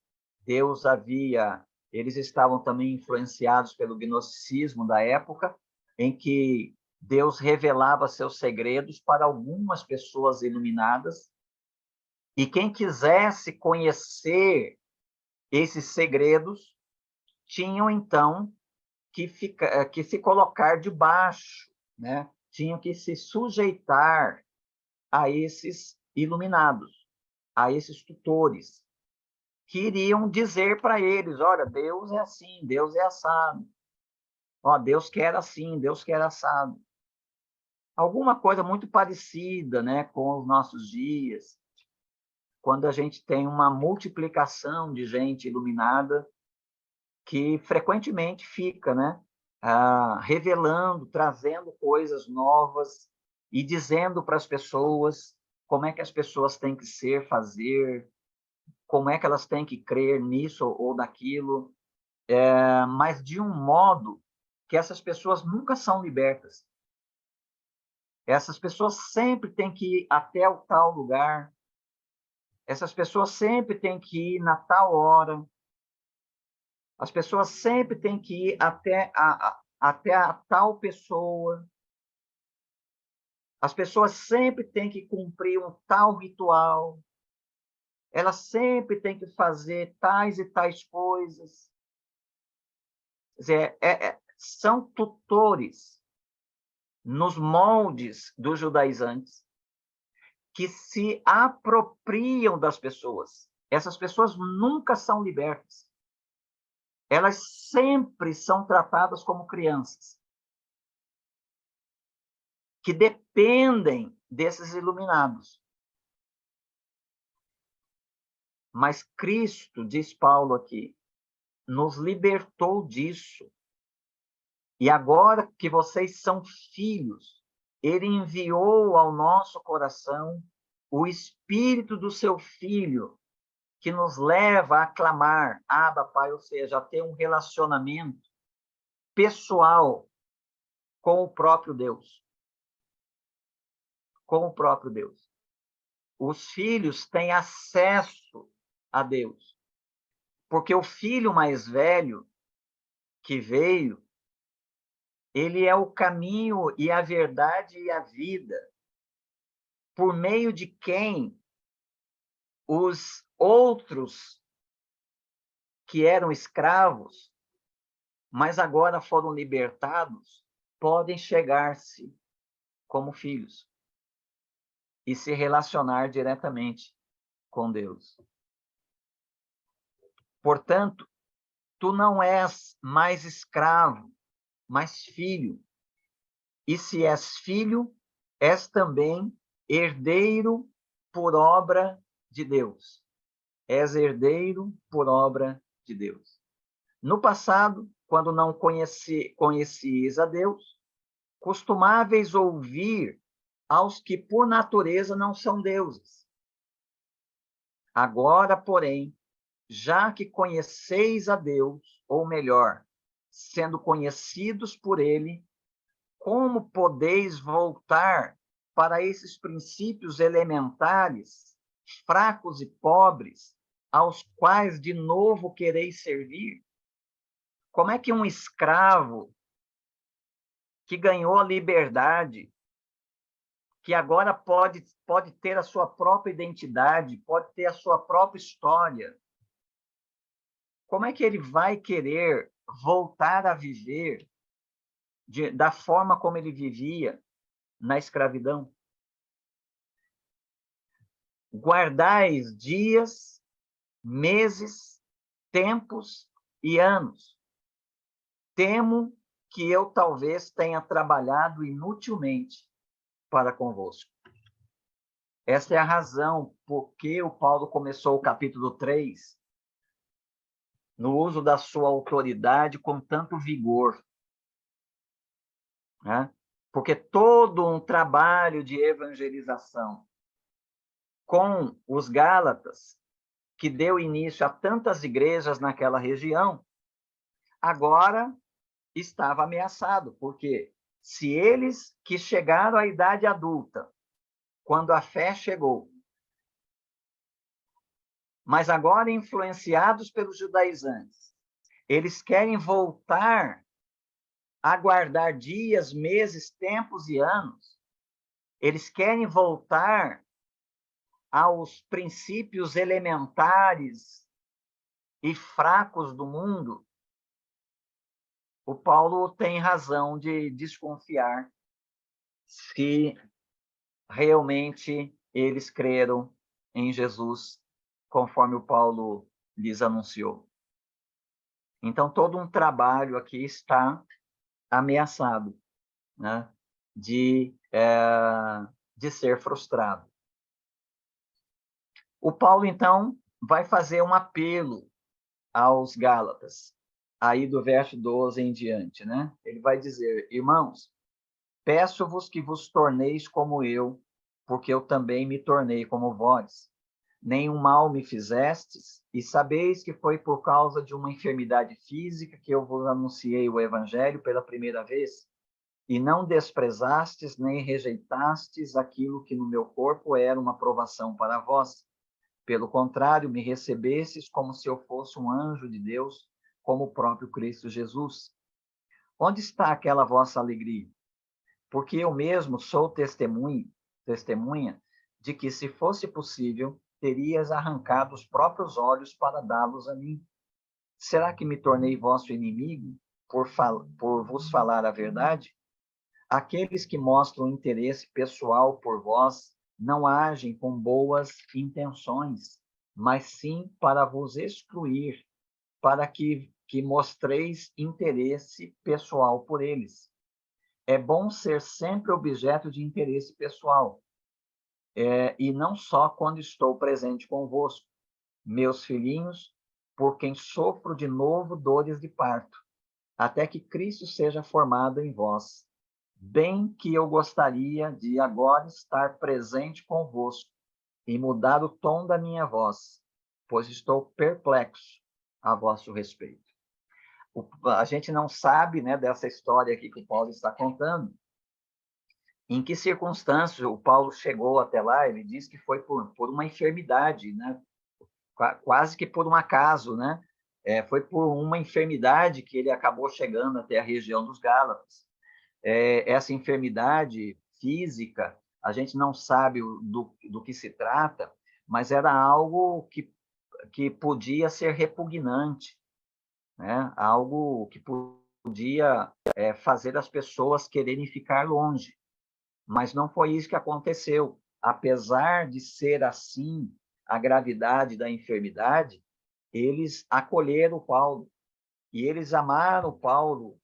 Eles estavam também influenciados pelo gnosticismo da época, em que Deus revelava seus segredos para algumas pessoas iluminadas, e quem quisesse conhecer esses segredos tinham então que se colocar debaixo, né? Tinham que se sujeitar a esses iluminados, a esses tutores, que iriam dizer para eles: olha, Deus é assim, Deus é assado. Ó, Deus quer assim, Deus quer assado. Alguma coisa muito parecida, né, com os nossos dias, quando a gente tem uma multiplicação de gente iluminada que frequentemente fica, né, revelando, trazendo coisas novas e dizendo para as pessoas como é que as pessoas têm que ser, fazer, como é que elas têm que crer nisso ou daquilo, mas de um modo que essas pessoas nunca são libertas. Essas pessoas sempre têm que ir até o tal lugar, essas pessoas sempre têm que ir na tal hora, as pessoas sempre têm que ir até a tal pessoa, as pessoas sempre têm que cumprir um tal ritual, elas sempre têm que fazer tais e tais coisas. Quer dizer, são tutores nos moldes dos judaizantes que se apropriam das pessoas. Essas pessoas nunca são libertas. Elas sempre são tratadas como crianças, que dependem desses iluminados. Mas Cristo, diz Paulo aqui, nos libertou disso. E agora que vocês são filhos, ele enviou ao nosso coração o Espírito do seu Filho, que nos leva a clamar, Abba, Pai, ou seja, a ter um relacionamento pessoal com o próprio Deus. Com o próprio Deus. Os filhos têm acesso a Deus, porque o filho mais velho que veio, ele é o caminho e a verdade e a vida, por meio de quem os outros que eram escravos, mas agora foram libertados, podem chegar-se como filhos e se relacionar diretamente com Deus. Portanto, tu não és mais escravo, mas filho. E se és filho, és também herdeiro por obra de Deus. És herdeiro por obra de Deus. No passado, quando não conhecias a Deus, costumáveis ouvir aos que por natureza não são deuses. Agora, porém, já que conheceis a Deus, ou melhor, sendo conhecidos por ele, como podeis voltar para esses princípios elementares, fracos e pobres, aos quais de novo quereis servir? Como é que um escravo que ganhou a liberdade, que agora pode ter a sua própria identidade, pode ter a sua própria história. Como é que ele vai querer voltar a viver da forma como ele vivia na escravidão? Guardais dias, meses, tempos e anos. Temo que eu talvez tenha trabalhado inutilmente para convosco. Essa é a razão por que o Paulo começou o capítulo 3 no uso da sua autoridade com tanto vigor, né? Porque todo um trabalho de evangelização com os Gálatas, que deu início a tantas igrejas naquela região, agora estava ameaçado, porque se eles que chegaram à idade adulta, quando a fé chegou, mas agora influenciados pelos judaizantes, eles querem voltar a guardar dias, meses, tempos e anos, eles querem voltar aos princípios elementares e fracos do mundo. O Paulo tem razão de desconfiar se realmente eles creram em Jesus, conforme o Paulo lhes anunciou. Então, todo um trabalho aqui está ameaçado, né, de ser frustrado. O Paulo, então, vai fazer um apelo aos Gálatas, aí do verso 12 em diante, né? Ele vai dizer: irmãos, peço-vos que vos torneis como eu, porque eu também me tornei como vós. Nenhum mal me fizestes, e sabeis que foi por causa de uma enfermidade física que eu vos anunciei o evangelho pela primeira vez, e não desprezastes nem rejeitastes aquilo que no meu corpo era uma provação para vós. Pelo contrário, me recebestes como se eu fosse um anjo de Deus, como o próprio Cristo Jesus. Onde está aquela vossa alegria? Porque eu mesmo sou testemunha de que, se fosse possível, terias arrancado os próprios olhos para dá-los a mim. Será que me tornei vosso inimigo por vos falar a verdade? Aqueles que mostram interesse pessoal por vós não agem com boas intenções, mas sim para vos excluir, para que mostreis interesse pessoal por eles. É bom ser sempre objeto de interesse pessoal, e não só quando estou presente convosco, meus filhinhos, por quem sofro de novo dores de parto, até que Cristo seja formado em vós. Bem que eu gostaria de agora estar presente convosco e mudar o tom da minha voz, pois estou perplexo a vosso respeito. A gente não sabe, né, dessa história aqui que o Paulo está contando, em que circunstâncias o Paulo chegou até lá. Ele diz que foi por uma enfermidade, né? Quase que por um acaso, né? Foi por uma enfermidade que ele acabou chegando até a região dos Gálatas. Essa enfermidade física, a gente não sabe do que se trata, mas era algo que podia ser repugnante, né? Algo que podia fazer as pessoas quererem ficar longe. Mas não foi isso que aconteceu. Apesar de ser assim a gravidade da enfermidade, eles acolheram Paulo e eles amaram Paulo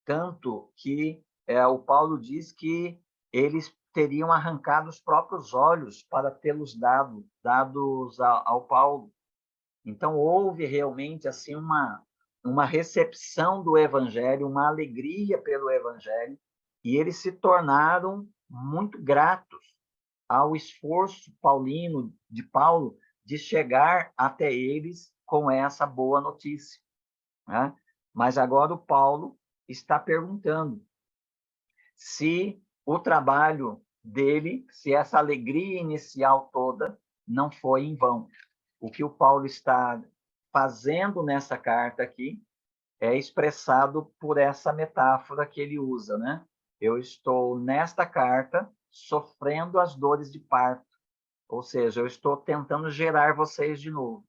tanto que o Paulo diz que eles teriam arrancado os próprios olhos para tê-los dados ao Paulo. Então houve realmente assim uma recepção do evangelho, uma alegria pelo evangelho, e eles se tornaram muito gratos ao esforço paulino de Paulo de chegar até eles com essa boa notícia, né? Mas agora o Paulo está perguntando se o trabalho dele, se essa alegria inicial toda não foi em vão. O que o Paulo está fazendo nessa carta aqui é expressado por essa metáfora que ele usa, né? eu estou nesta carta sofrendo as dores de parto. Ou seja, eu estou tentando gerar vocês de novo.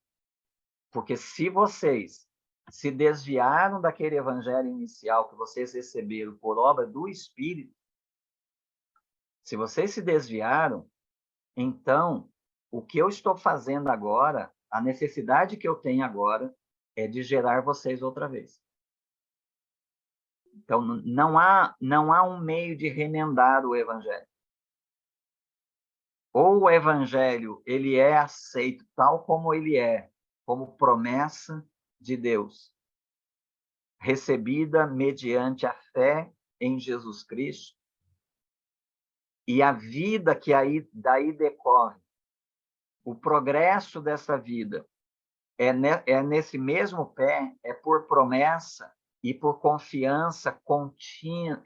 Porque se vocês se desviaram daquele evangelho inicial que vocês receberam por obra do Espírito, se vocês se desviaram, então, o que eu estou fazendo agora, a necessidade que eu tenho agora, é de gerar vocês outra vez. Então, não há um meio de remendar o evangelho. Ou o evangelho ele é aceito tal como ele é, como promessa de Deus, recebida mediante a fé em Jesus Cristo, e a vida que daí decorre, o progresso dessa vida, é nesse mesmo pé, é por promessa e por confiança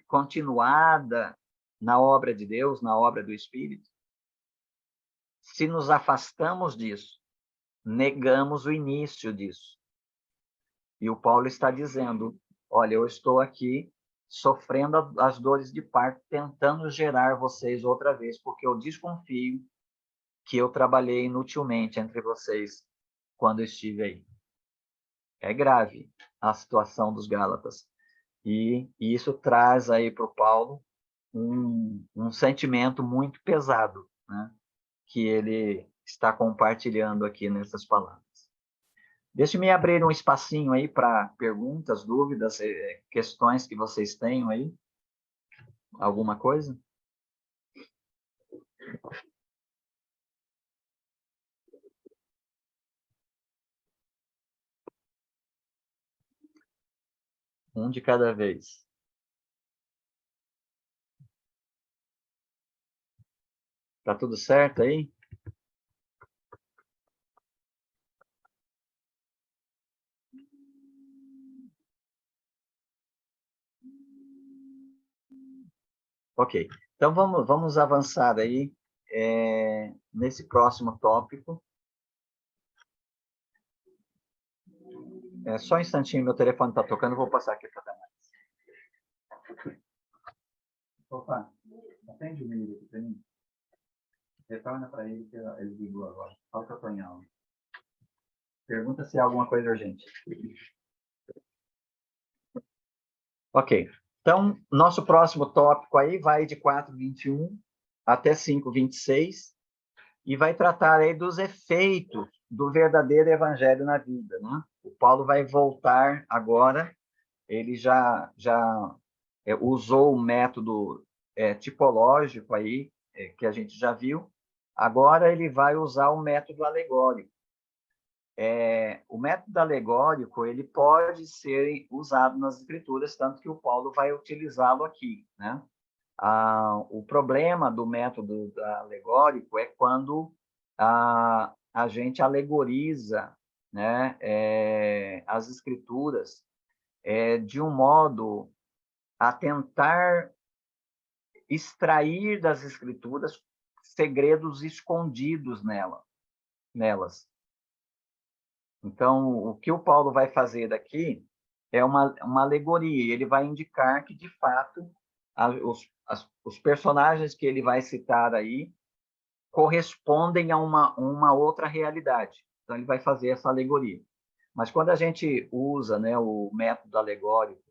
continuada na obra de Deus, na obra do Espírito. Se nos afastamos disso, negamos o início disso. E o Paulo está dizendo, olha, eu estou aqui sofrendo as dores de parto, tentando gerar vocês outra vez, porque eu desconfio que eu trabalhei inutilmente entre vocês quando eu estive aí. É grave a situação dos Gálatas. E isso traz aí para o Paulo um sentimento muito pesado, né? Que ele está compartilhando aqui nessas palavras. Deixe-me abrir um espacinho aí para perguntas, dúvidas, questões que vocês tenham aí. Alguma coisa? Um de cada vez. Tá tudo certo aí? Ok. Então, vamos avançar aí nesse próximo tópico. Só um instantinho, meu telefone está tocando, vou passar aqui para mais. Opa, atende o menino aqui para mim. Retorna para ele, que ele ligou agora. Fala que eu estou em aula. Pergunta se há alguma coisa urgente. Ok. Então, nosso próximo tópico aí vai de 4:21 até 5:26 e vai tratar aí dos efeitos do verdadeiro evangelho na vida, né? O Paulo vai voltar agora, ele já usou o método tipológico aí, que a gente já viu, agora ele vai usar o método alegórico. O método alegórico ele pode ser usado nas escrituras, tanto que o Paulo vai utilizá-lo aqui, né? O problema do método alegórico é quando a gente alegoriza, né, as escrituras de um modo a tentar extrair das escrituras segredos escondidos nelas. Então, o que o Paulo vai fazer daqui é uma alegoria. Ele vai indicar que, de fato, os personagens que ele vai citar aí correspondem a uma outra realidade. Então, ele vai fazer essa alegoria. Mas quando a gente usa, né, o método alegórico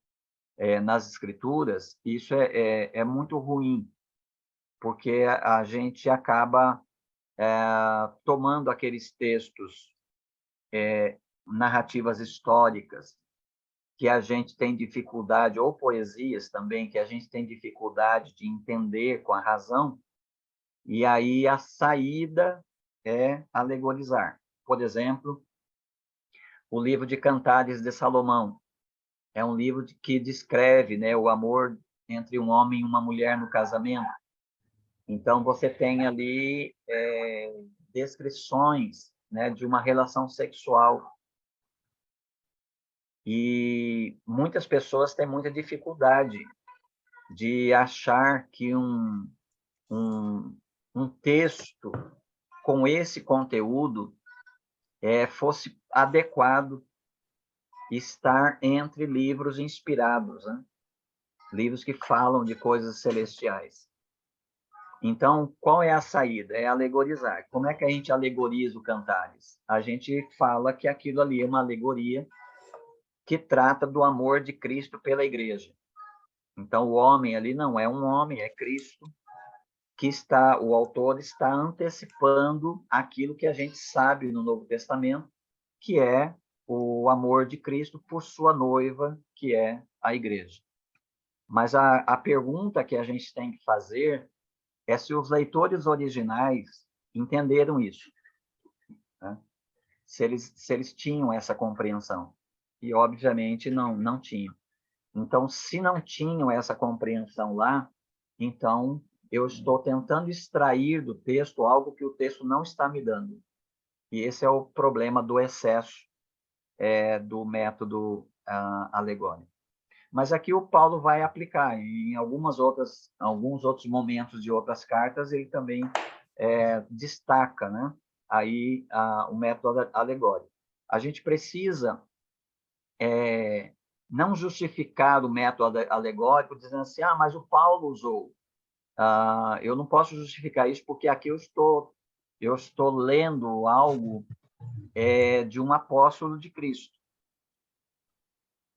nas escrituras, isso é muito ruim, porque a gente acaba tomando aqueles textos, narrativas históricas, que a gente tem dificuldade, ou poesias também, que a gente tem dificuldade de entender com a razão, e aí a saída é alegorizar. Por exemplo, o livro de Cantares de Salomão é um livro que descreve, né, o amor entre um homem e uma mulher no casamento. Então, você tem ali descrições, né, de uma relação sexual. E muitas pessoas têm muita dificuldade de achar que um texto com esse conteúdo fosse adequado estar entre livros inspirados, né? livros que falam de coisas celestiais. Então, qual é a saída? É alegorizar. Como é que a gente alegoriza o Cantares? A gente fala que aquilo ali é uma alegoria que trata do amor de Cristo pela igreja. Então, o homem ali não é um homem, é Cristo, que o autor está antecipando aquilo que a gente sabe no Novo Testamento, que é o amor de Cristo por sua noiva, que é a igreja. Mas a pergunta que a gente tem que fazer é se os leitores originais entenderam isso, né? Se eles tinham essa compreensão. E, obviamente, não tinham. Então, se não tinham essa compreensão lá, então eu estou tentando extrair do texto algo que o texto não está me dando. E esse é o problema do excesso do método alegórico. Mas aqui o Paulo vai aplicar. Em alguns outros momentos de outras cartas, ele também destaca, né, aí o método alegórico. A gente precisa não justificar o método alegórico dizendo assim, mas o Paulo usou. Eu não posso justificar isso porque aqui eu estou lendo algo de um apóstolo de Cristo.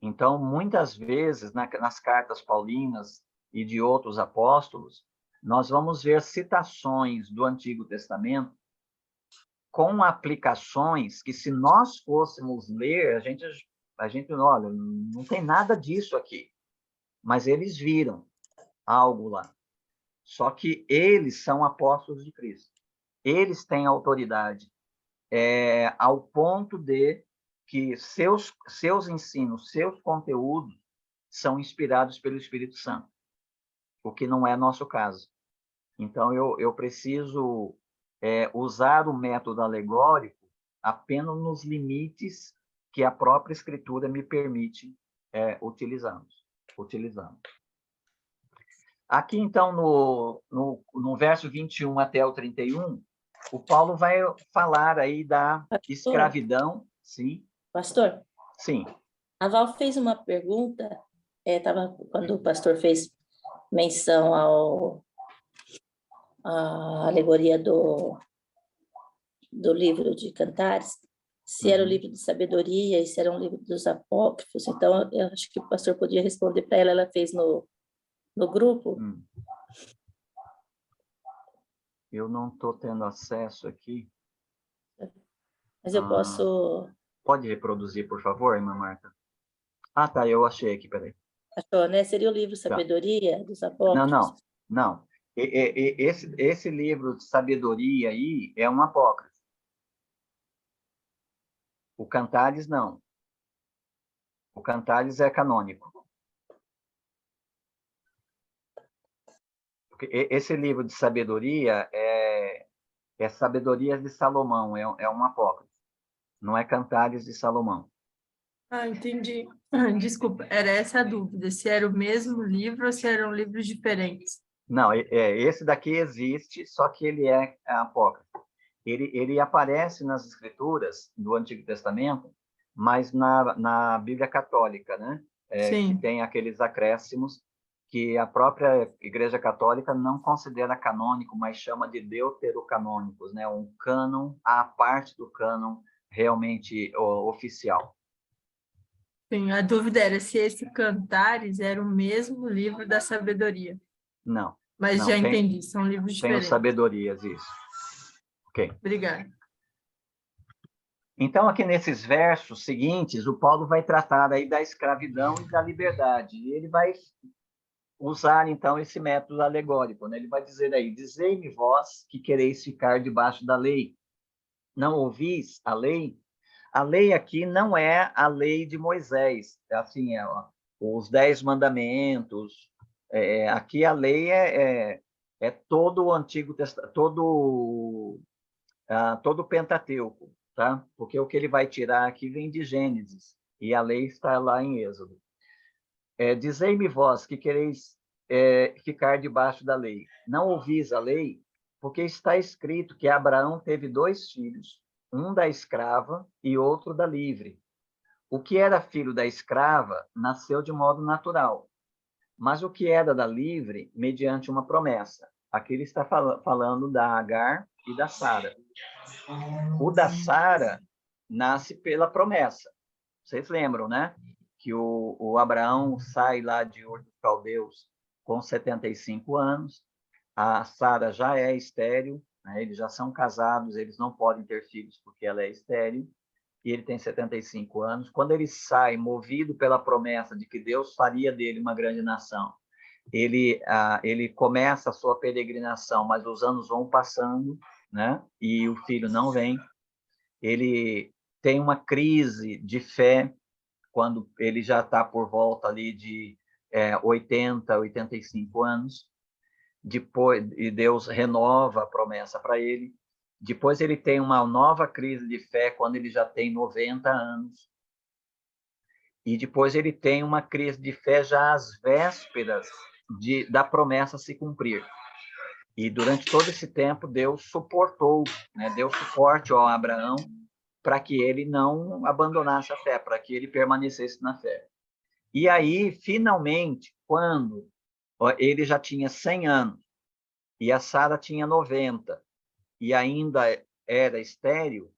Então, muitas vezes, nas cartas paulinas e de outros apóstolos, nós vamos ver citações do Antigo Testamento com aplicações que, se nós fôssemos ler, a gente olha, não tem nada disso aqui. Mas eles viram algo lá. Só que eles são apóstolos de Cristo. Eles têm autoridade ao ponto de que seus ensinos, seus conteúdos são inspirados pelo Espírito Santo, o que não é nosso caso. Então, eu preciso usar o método alegórico apenas nos limites que a própria Escritura me permite utilizarmos. Aqui, então, no verso 21 até o 31, o Paulo vai falar aí da escravidão. Sim? Pastor? Sim. A Val fez uma pergunta, quando o pastor fez menção à alegoria do livro de Cantares, se era o livro de sabedoria e se era um livro dos apócrifos. Então, eu acho que o pastor podia responder para ela. Ela fez no grupo. Eu não estou tendo acesso aqui. Mas eu posso... Pode reproduzir, por favor, irmã Marta? Tá, eu achei aqui, peraí. Achou, né? Seria o livro Sabedoria dos Apócrifos? Não. Esse livro de sabedoria aí é um apócrifo. O Cantares, não. O Cantares é canônico. Porque esse livro de sabedoria é Sabedorias de Salomão, é um apócrifo. Não é Cantares de Salomão. Entendi. Desculpa, era essa a dúvida, se era o mesmo livro ou se eram livros diferentes. Não, esse daqui existe, só que ele é apócrifo. Ele aparece nas escrituras do Antigo Testamento, mas na Bíblia Católica, né? Que tem aqueles acréscimos que a própria Igreja Católica não considera canônico, mas chama de deuterocanônicos, né? Um cânon à parte do cânon realmente oficial. Sim, a dúvida era se esse Cantares era o mesmo livro da sabedoria. Não. Mas já entendi, são livros diferentes. Tem sabedorias, isso. Ok. Obrigada. Então, aqui nesses versos seguintes, o Paulo vai tratar aí da escravidão e da liberdade. E ele vai usar, então, esse método alegórico, né? Ele vai dizer aí, dizei-me vós que quereis ficar debaixo da lei. Não ouvis a lei? A lei aqui não é a lei de Moisés, assim, os 10 mandamentos. Aqui a lei é todo o Antigo Testamento, todo o Pentateuco, tá? Porque o que ele vai tirar aqui vem de Gênesis, e a lei está lá em Êxodo. Dizei-me vós que quereis ficar debaixo da lei. Não ouvis a lei? Porque está escrito que Abraão teve 2 filhos, um da escrava e outro da livre. O que era filho da escrava nasceu de modo natural, mas o que era da livre mediante uma promessa. Aqui ele está falando da Agar e da Sara. O da Sara nasce pela promessa. Vocês lembram, né? Que o Abraão sai lá de Ur dos Caldeus com 75 anos, a Sara já é estéril, né? Eles já são casados, eles não podem ter filhos porque ela é estéril, e ele tem 75 anos. Quando ele sai, movido pela promessa de que Deus faria dele uma grande nação, ele começa a sua peregrinação, mas os anos vão passando, né? E o filho não vem. Ele tem uma crise de fé quando ele já está por volta ali de 80, 85 anos. Depois, e Deus renova a promessa para ele. Depois ele tem uma nova crise de fé quando ele já tem 90 anos. E depois ele tem uma crise de fé já às vésperas da promessa se cumprir. E durante todo esse tempo, Deus suportou, né? Deu suporte ao Abraão para que ele não abandonasse a fé, para que ele permanecesse na fé. E aí, finalmente, quando ele já tinha 100 anos e a Sara tinha 90 e ainda era estéril,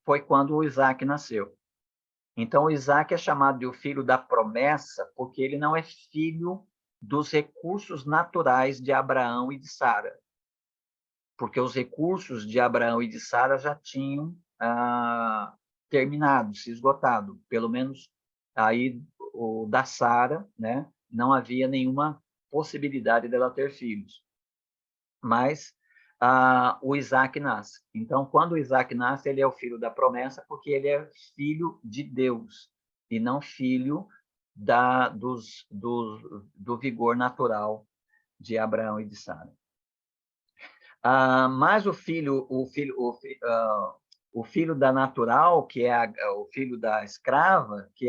foi quando o Isaac nasceu. Então, o Isaac é chamado de o filho da promessa porque ele não é filho dos recursos naturais de Abraão e de Sara. Porque os recursos de Abraão e de Sara já tinham terminado, se esgotado. Pelo menos aí o da Sara, né? Não havia nenhuma possibilidade dela ter filhos. Mas o Isaac nasce. Então, quando o Isaac nasce, ele é o filho da promessa, porque ele é filho de Deus, e não filho do vigor natural de Abraão e de Sara. Mas o filho da natural, que é o filho da escrava, que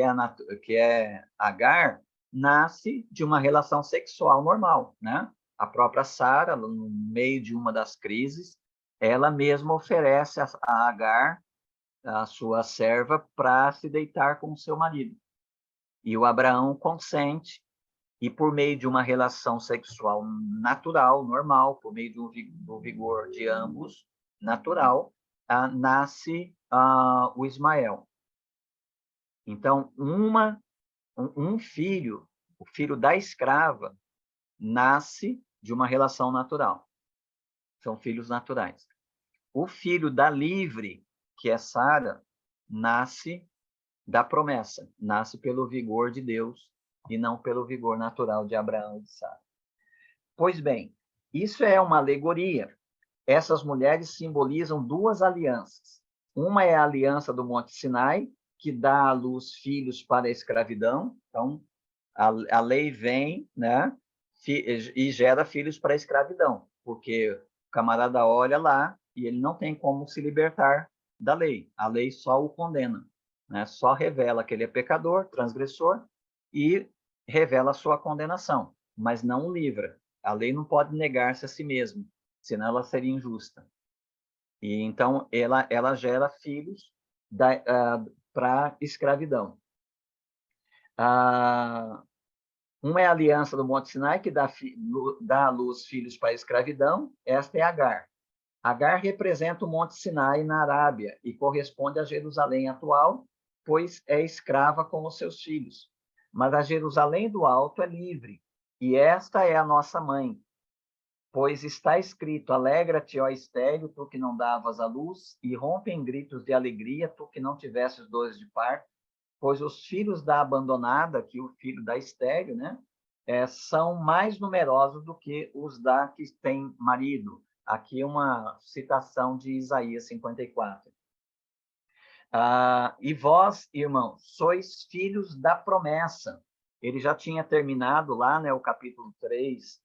é Agar, nasce de uma relação sexual normal, né? A própria Sara, no meio de uma das crises, ela mesma oferece a Agar, a sua serva, para se deitar com o seu marido. E o Abraão consente, e por meio de uma relação sexual natural, normal, por meio do vigor de ambos, natural, nasce o Ismael. Então, um filho, o filho da escrava, nasce de uma relação natural. São filhos naturais. O filho da livre, que é Sara, nasce da promessa, nasce pelo vigor de Deus e não pelo vigor natural de Abraão e de Sara. Pois bem, isso é uma alegoria. Essas mulheres simbolizam duas alianças. Uma é a aliança do Monte Sinai, que dá à luz filhos para a escravidão. Então, a lei vem, né, e gera filhos para a escravidão, porque o camarada olha lá e ele não tem como se libertar da lei. A lei só o condena, né? Só revela que ele é pecador, transgressor, e revela a sua condenação, mas não o livra. A lei não pode negar-se a si mesma, senão ela seria injusta. E então ela gera filhos para escravidão. Uma é a aliança do Monte Sinai, que dá à luz filhos para a escravidão. Esta é Agar. Agar representa o Monte Sinai na Arábia e corresponde a Jerusalém atual, pois é escrava com os seus filhos. Mas a Jerusalém do Alto é livre, e esta é a nossa mãe. Pois está escrito: alegra-te, ó estéril, tu que não davas à luz, e rompe em gritos de alegria, tu que não tivesses dores de parto, pois os filhos da abandonada, que o filho da estéril, né, são mais numerosos do que os da que tem marido. Aqui uma citação de Isaías 54. E vós, irmãos, sois filhos da promessa. Ele já tinha terminado lá, né, o capítulo 3,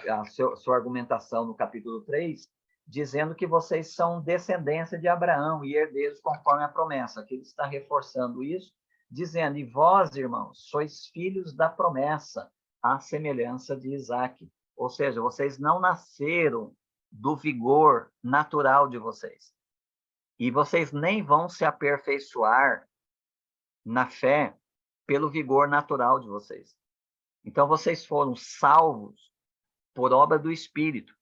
a sua argumentação no capítulo 3, dizendo que vocês são descendência de Abraão e herdeiros conforme a promessa. Aqui ele está reforçando isso, dizendo: e vós, irmãos, sois filhos da promessa, à semelhança de Isaac. Ou seja, vocês não nasceram do vigor natural de vocês. E vocês nem vão se aperfeiçoar na fé pelo vigor natural de vocês. Então, vocês foram salvos por obra do Espírito.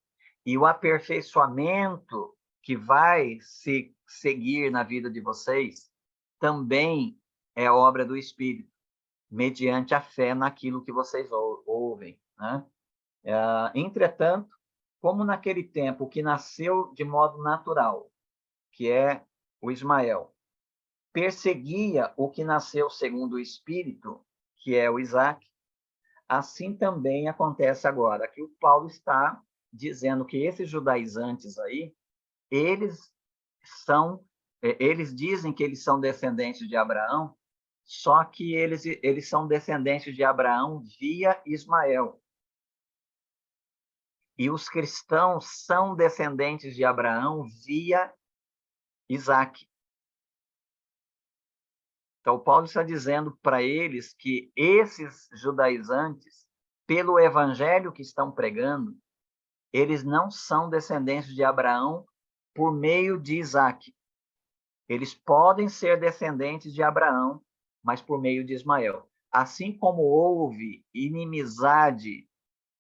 E o aperfeiçoamento que vai se seguir na vida de vocês também é obra do Espírito, mediante a fé naquilo que vocês ouvem, né? Entretanto, como naquele tempo que nasceu de modo natural, que é o Ismael, perseguia o que nasceu segundo o Espírito, que é o Isaac, assim também acontece agora. Aqui o Paulo está dizendo que esses judaizantes aí, eles dizem que eles são descendentes de Abraão, só que eles são descendentes de Abraão via Ismael. E os cristãos são descendentes de Abraão via Isaac. Então, Paulo está dizendo para eles que esses judaizantes, pelo evangelho que estão pregando, eles não são descendentes de Abraão por meio de Isaac. Eles podem ser descendentes de Abraão, mas por meio de Ismael. Assim como houve inimizade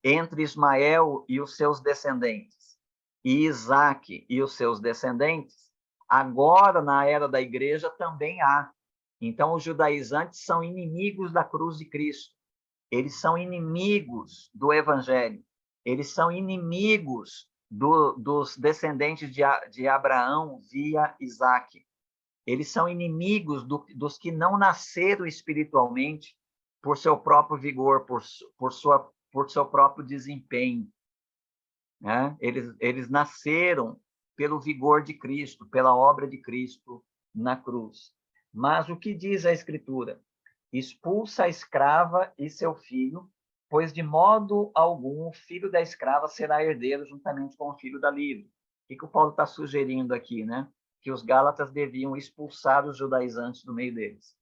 entre Ismael e os seus descendentes, e Isaac e os seus descendentes, agora, na era da igreja, também há. Então, os judaizantes são inimigos da cruz de Cristo. Eles são inimigos do evangelho. Eles são inimigos dos descendentes de Abraão via Isaac. Eles são inimigos dos que não nasceram espiritualmente por seu próprio vigor, por seu próprio desempenho, né? Eles nasceram pelo vigor de Cristo, pela obra de Cristo na cruz. Mas o que diz a Escritura? Expulsa a escrava e seu filho, pois de modo algum o filho da escrava será herdeiro juntamente com o filho da livre. O que o Paulo está sugerindo aqui, né? Que os gálatas deviam expulsar os judaizantes do meio deles,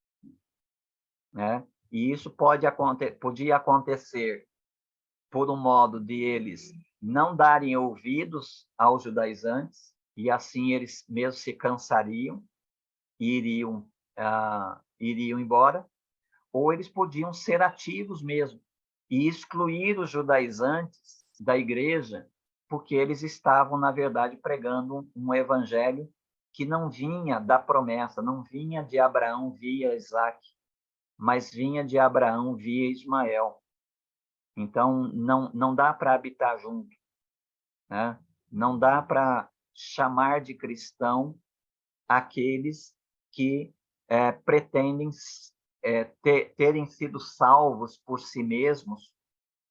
né? E isso podia acontecer por um modo de eles não darem ouvidos aos judaizantes, e assim eles mesmos se cansariam e iriam embora, ou eles podiam ser ativos mesmo e excluir os judaizantes da igreja, porque eles estavam, na verdade, pregando um evangelho que não vinha da promessa, não vinha de Abraão via Isaac, mas vinha de Abraão via Ismael. Então, não dá para habitar junto, né? Não dá para chamar de cristão aqueles que pretendem terem sido salvos por si mesmos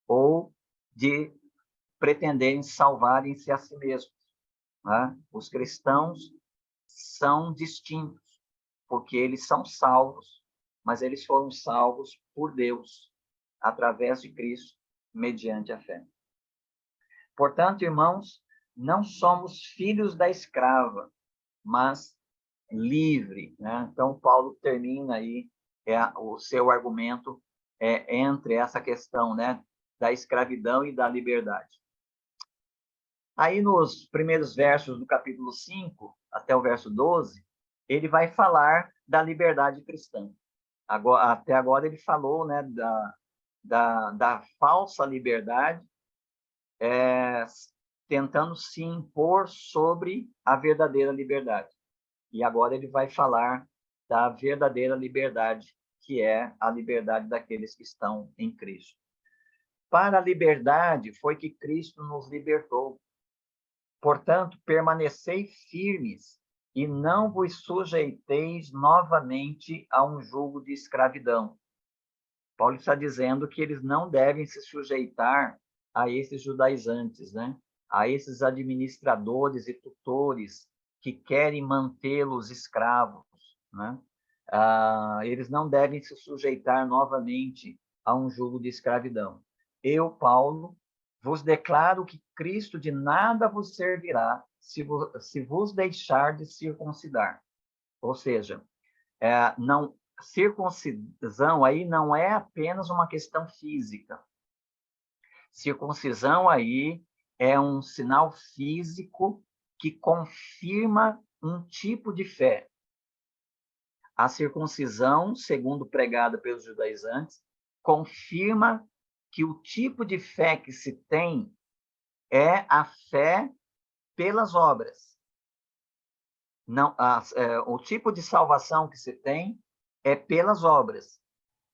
ou de pretenderem salvarem-se a si mesmos, né? Os cristãos são distintos, porque eles são salvos, mas eles foram salvos por Deus, através de Cristo, mediante a fé. Portanto, irmãos, não somos filhos da escrava, mas livre, né? Então, Paulo termina aí o seu argumento entre essa questão, né, da escravidão e da liberdade. Aí, nos primeiros versos do capítulo 5, até o verso 12, ele vai falar da liberdade cristã. Até agora ele falou, né, da falsa liberdade, tentando se impor sobre a verdadeira liberdade. E agora ele vai falar da verdadeira liberdade, que é a liberdade daqueles que estão em Cristo. Para a liberdade foi que Cristo nos libertou. Portanto, permanecei firmes e não vos sujeiteis novamente a um jugo de escravidão. Paulo está dizendo que eles não devem se sujeitar a esses judaizantes, né? A esses administradores e tutores que querem mantê-los escravos, né? Eles não devem se sujeitar novamente a um jugo de escravidão. Eu, Paulo, vos declaro que Cristo de nada vos servirá se vos deixar de circuncidar. Ou seja, circuncisão aí não é apenas uma questão física. Circuncisão aí é um sinal físico que confirma um tipo de fé. A circuncisão, segundo pregada pelos judaizantes, confirma que o tipo de fé que se tem é a fé pelas obras. Não, o tipo de salvação que se tem é pelas obras,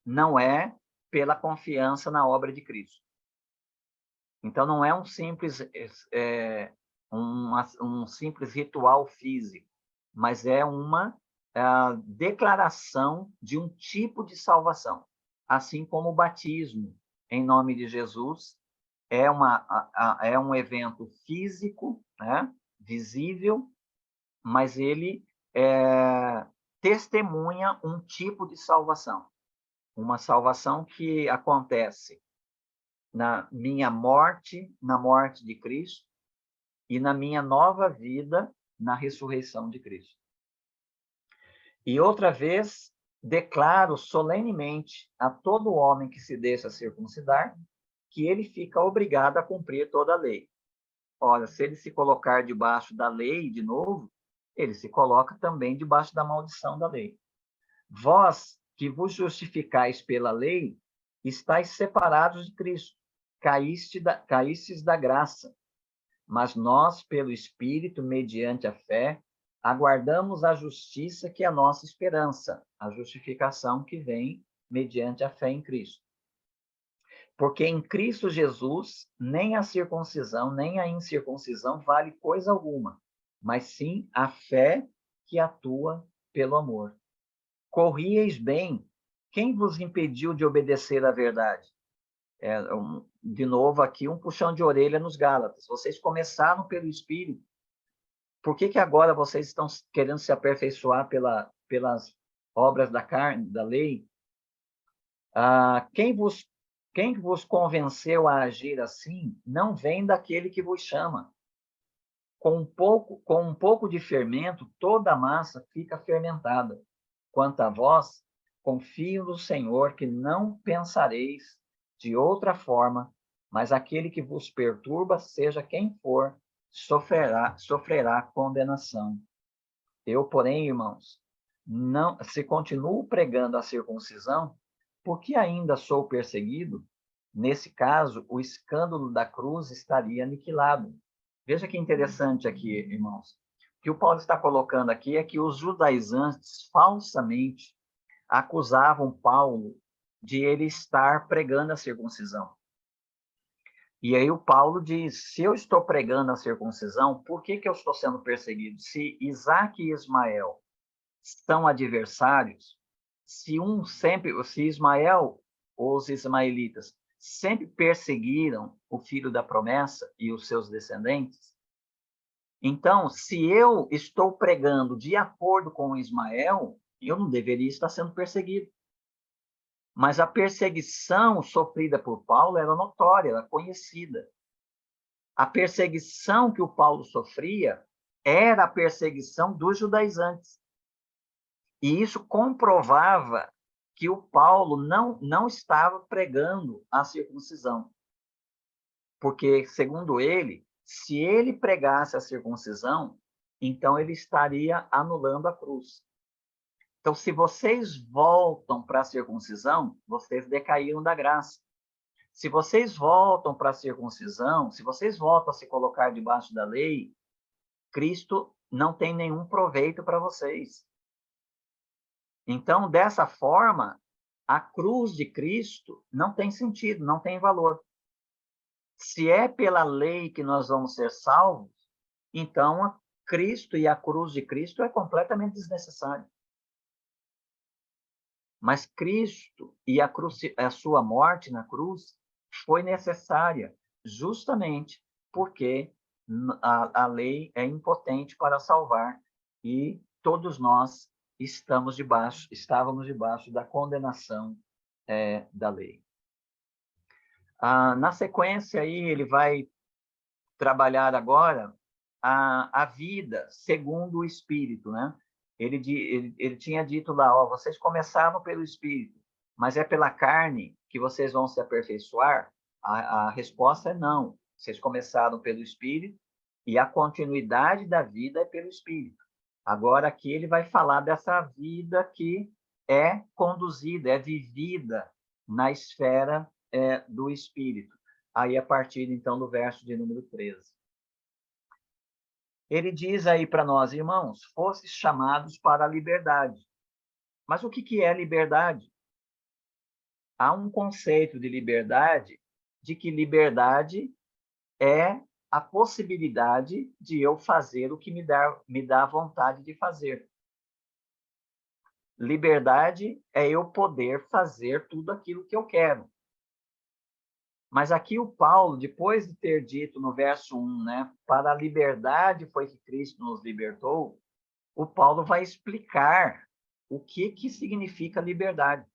não é pela confiança na obra de Cristo. Então, não é um simples, um simples ritual físico, mas é uma declaração de um tipo de salvação. Assim como o batismo em nome de Jesus é um evento físico, né, visível, mas ele testemunha um tipo de salvação. Uma salvação que acontece na minha morte, na morte de Cristo, e na minha nova vida, na ressurreição de Cristo. E outra vez, declaro solenemente a todo homem que se deixa circuncidar que ele fica obrigado a cumprir toda a lei. Ora, se ele se colocar debaixo da lei de novo, ele se coloca também debaixo da maldição da lei. Vós, que vos justificais pela lei, estáis separados de Cristo, caístes da graça. Mas nós, pelo Espírito, mediante a fé, aguardamos a justiça que é a nossa esperança, a justificação que vem mediante a fé em Cristo. Porque em Cristo Jesus, nem a circuncisão, nem a incircuncisão vale coisa alguma, mas sim a fé que atua pelo amor. Corrieis bem, quem vos impediu de obedecer à verdade? De novo aqui, um puxão de orelha nos Gálatas. Vocês começaram pelo Espírito. Por que agora vocês estão querendo se aperfeiçoar pelas obras da carne, da lei? Quem vos convenceu a agir assim não vem daquele que vos chama. Com um pouco de fermento, toda a massa fica fermentada. Quanto a vós, confio no Senhor que não pensareis de outra forma, mas aquele que vos perturba, seja quem for, sofrerá condenação. Eu, porém, irmãos, não, se continuo pregando a circuncisão, porque ainda sou perseguido, nesse caso, o escândalo da cruz estaria aniquilado. Veja que interessante aqui, irmãos. O que o Paulo está colocando aqui é que os judaizantes falsamente acusavam Paulo de ele estar pregando a circuncisão. E aí o Paulo diz, se eu estou pregando a circuncisão, por que eu estou sendo perseguido? Se Isaac e Ismael são adversários, se Ismael ou os ismaelitas sempre perseguiram o filho da promessa e os seus descendentes, então, se eu estou pregando de acordo com Ismael, eu não deveria estar sendo perseguido. Mas a perseguição sofrida por Paulo era notória, era conhecida. A perseguição que o Paulo sofria era a perseguição dos judaizantes. E isso comprovava que o Paulo não estava pregando a circuncisão. Porque, segundo ele, se ele pregasse a circuncisão, então ele estaria anulando a cruz. Então, se vocês voltam para a circuncisão, vocês decaíram da graça. Se vocês voltam para a circuncisão, se vocês voltam a se colocar debaixo da lei, Cristo não tem nenhum proveito para vocês. Então, dessa forma, a cruz de Cristo não tem sentido, não tem valor. Se é pela lei que nós vamos ser salvos, então Cristo e a cruz de Cristo é completamente desnecessário. Mas Cristo e a sua morte na cruz foi necessária justamente porque a lei é impotente para salvar e todos nós estávamos debaixo da condenação da lei. Na sequência, aí, ele vai trabalhar agora a vida segundo o Espírito, né? Ele tinha dito lá, vocês começaram pelo Espírito, mas é pela carne que vocês vão se aperfeiçoar? A resposta é não. Vocês começaram pelo Espírito e a continuidade da vida é pelo Espírito. Agora aqui ele vai falar dessa vida que é conduzida, é vivida na esfera do Espírito. Aí, a partir, então, do verso de número 13. Ele diz aí para nós, irmãos, fostes chamados para a liberdade. Mas o que é liberdade? Há um conceito de liberdade, de que liberdade é a possibilidade de eu fazer o que me dá vontade de fazer. Liberdade é eu poder fazer tudo aquilo que eu quero. Mas aqui o Paulo, depois de ter dito no verso 1, né, para a liberdade foi que Cristo nos libertou, o Paulo vai explicar o que significa liberdade.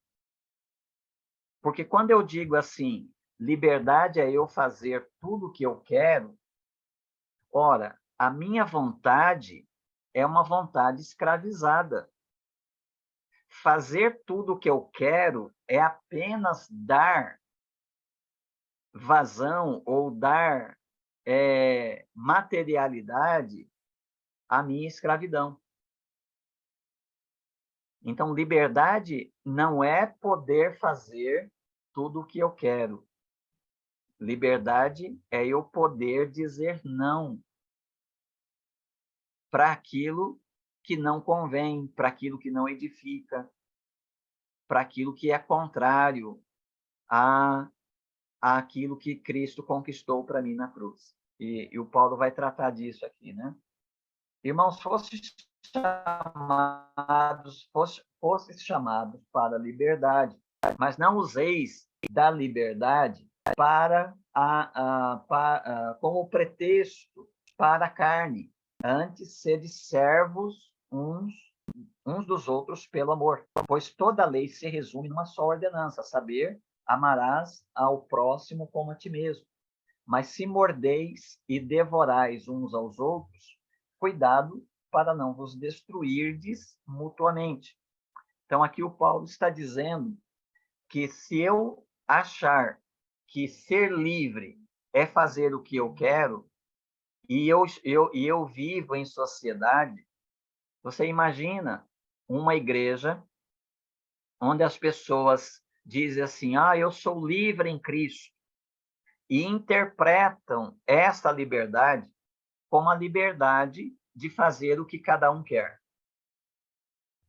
Porque quando eu digo assim, liberdade é eu fazer tudo o que eu quero, ora, a minha vontade é uma vontade escravizada. Fazer tudo o que eu quero é apenas dar vazão ou dar materialidade à minha escravidão. Então, liberdade não é poder fazer tudo o que eu quero. Liberdade é eu poder dizer não para aquilo que não convém, para aquilo que não edifica, para aquilo que é contrário àquilo que Cristo conquistou para mim na cruz. E o Paulo vai tratar disso aqui, né? Irmãos, fostes chamados para a liberdade, mas não useis da liberdade como pretexto para a carne. Antes, sede servos uns dos outros pelo amor, pois toda a lei se resume numa só ordenança, a saber, amarás ao próximo como a ti mesmo. Mas se mordeis e devorais uns aos outros, cuidado para não vos destruirdes mutuamente. Então, aqui o Paulo está dizendo que se eu achar que ser livre é fazer o que eu quero, e eu vivo em sociedade, você imagina uma igreja onde as pessoas dizem assim, eu sou livre em Cristo, e interpretam essa liberdade como a liberdade de fazer o que cada um quer.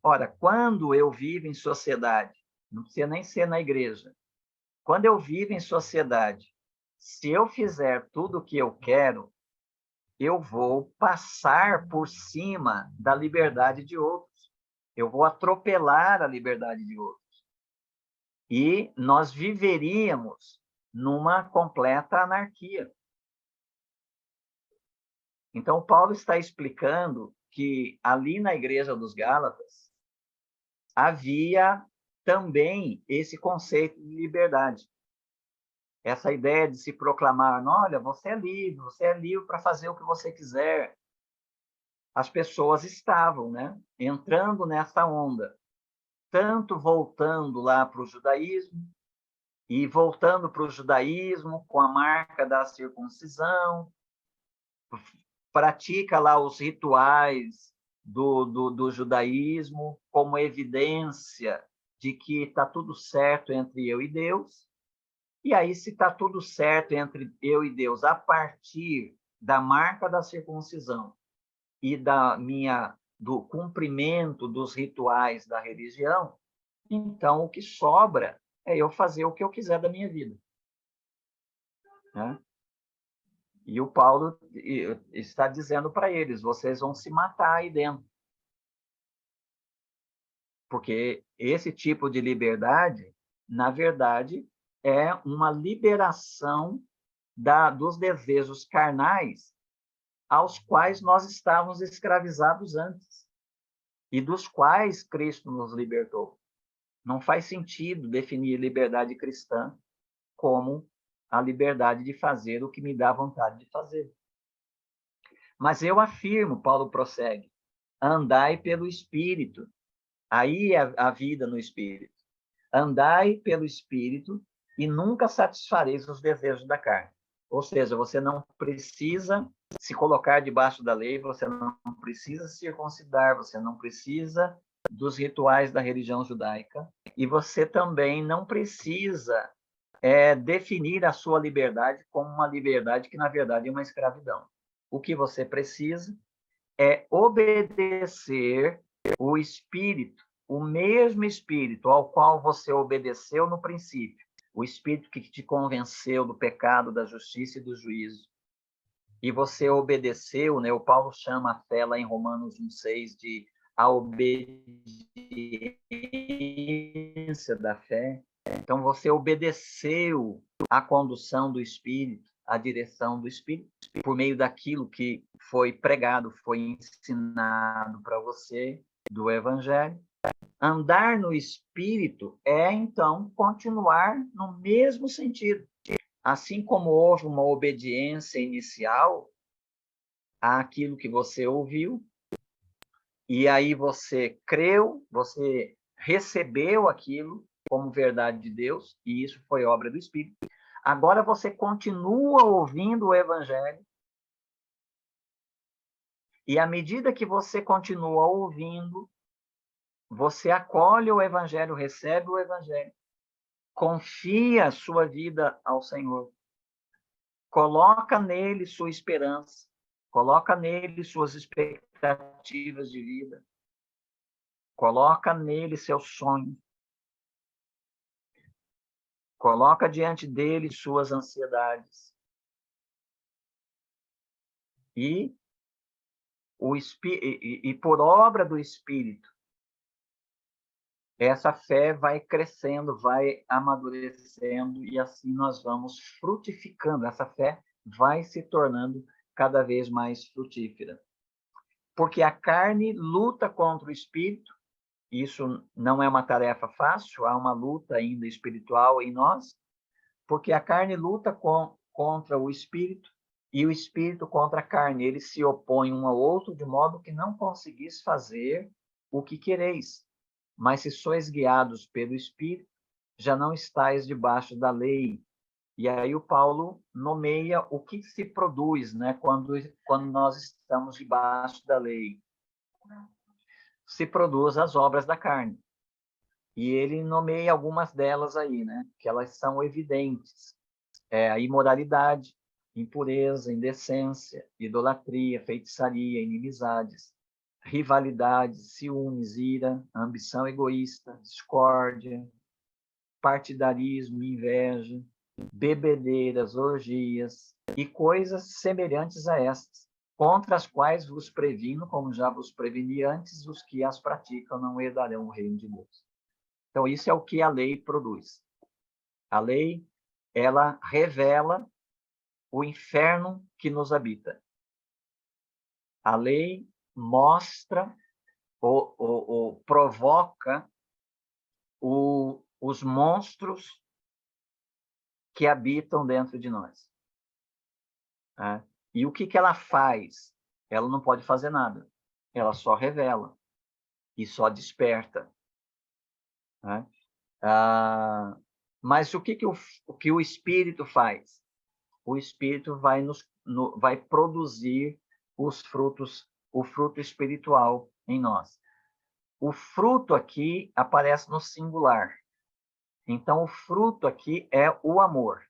Ora, quando eu vivo em sociedade, não precisa nem ser na igreja, quando eu vivo em sociedade, se eu fizer tudo o que eu quero, eu vou passar por cima da liberdade de outros. Eu vou atropelar a liberdade de outros. E nós viveríamos numa completa anarquia. Então, Paulo está explicando que ali na igreja dos Gálatas havia também esse conceito de liberdade. Essa ideia de se proclamar, olha, você é livre para fazer o que você quiser. As pessoas estavam, né, entrando nessa onda, tanto voltando lá para o judaísmo, e voltando para o judaísmo com a marca da circuncisão, pratica lá os rituais do judaísmo como evidência de que está tudo certo entre eu e Deus. E aí, se está tudo certo entre eu e Deus a partir da marca da circuncisão e do cumprimento dos rituais da religião, então o que sobra é eu fazer o que eu quiser da minha vida. Né? E o Paulo está dizendo para eles, vocês vão se matar aí dentro. Porque esse tipo de liberdade, na verdade, é uma liberação dos desejos carnais aos quais nós estávamos escravizados antes e dos quais Cristo nos libertou. Não faz sentido definir liberdade cristã como a liberdade de fazer o que me dá vontade de fazer. Mas eu afirmo, Paulo prossegue, andai pelo Espírito. Aí é a vida no Espírito. Andai pelo Espírito e nunca satisfareis os desejos da carne. Ou seja, você não precisa se colocar debaixo da lei, você não precisa se circuncidar, você não precisa dos rituais da religião judaica, e você também não precisa é definir a sua liberdade como uma liberdade que, na verdade, é uma escravidão. O que você precisa é obedecer o Espírito, o mesmo Espírito ao qual você obedeceu no princípio, o Espírito que te convenceu do pecado, da justiça e do juízo. E você obedeceu, né? O Paulo chama a fé lá em Romanos 1,6 de a obediência da fé. Então, você obedeceu à condução do Espírito, à direção do Espírito, por meio daquilo que foi pregado, foi ensinado para você do Evangelho. Andar no Espírito é, então, continuar no mesmo sentido. Assim como houve uma obediência inicial àquilo que você ouviu, e aí você creu, você recebeu aquilo como verdade de Deus, e isso foi obra do Espírito. Agora você continua ouvindo o Evangelho, e à medida que você continua ouvindo, você acolhe o Evangelho, recebe o Evangelho, confia a sua vida ao Senhor, coloca nele sua esperança, coloca nele suas expectativas de vida, coloca nele seus sonhos, coloca diante dele suas ansiedades. E por obra do Espírito, essa fé vai crescendo, vai amadurecendo, e assim nós vamos frutificando. Essa fé vai se tornando cada vez mais frutífera. Porque a carne luta contra o Espírito, isso não é uma tarefa fácil, há uma luta ainda espiritual em nós, porque a carne luta contra o Espírito, e o Espírito contra a carne. Eles se opõem um ao outro, de modo que não conseguis fazer o que quereis. Mas se sois guiados pelo Espírito, já não estáis debaixo da lei. E aí o Paulo nomeia o que se produz, né, quando nós estamos debaixo da lei. Se produz as obras da carne. E ele nomeia algumas delas aí, né, que elas são evidentes. A imoralidade, impureza, indecência, idolatria, feitiçaria, inimizades, rivalidades, ciúmes, ira, ambição egoísta, discórdia, partidarismo, inveja, bebedeiras, orgias e coisas semelhantes a estas, contra as quais vos previno, como já vos preveni antes, os que as praticam não herdarão o reino de Deus. Então, isso é o que a lei produz. A lei, ela revela o inferno que nos habita. A lei mostra ou provoca os monstros que habitam dentro de nós. Né? E o que ela faz? Ela não pode fazer nada. Ela só revela e só desperta. Né? Mas o que o Espírito faz? O Espírito vai produzir os frutos, o fruto espiritual em nós. O fruto aqui aparece no singular. Então, o fruto aqui é o amor.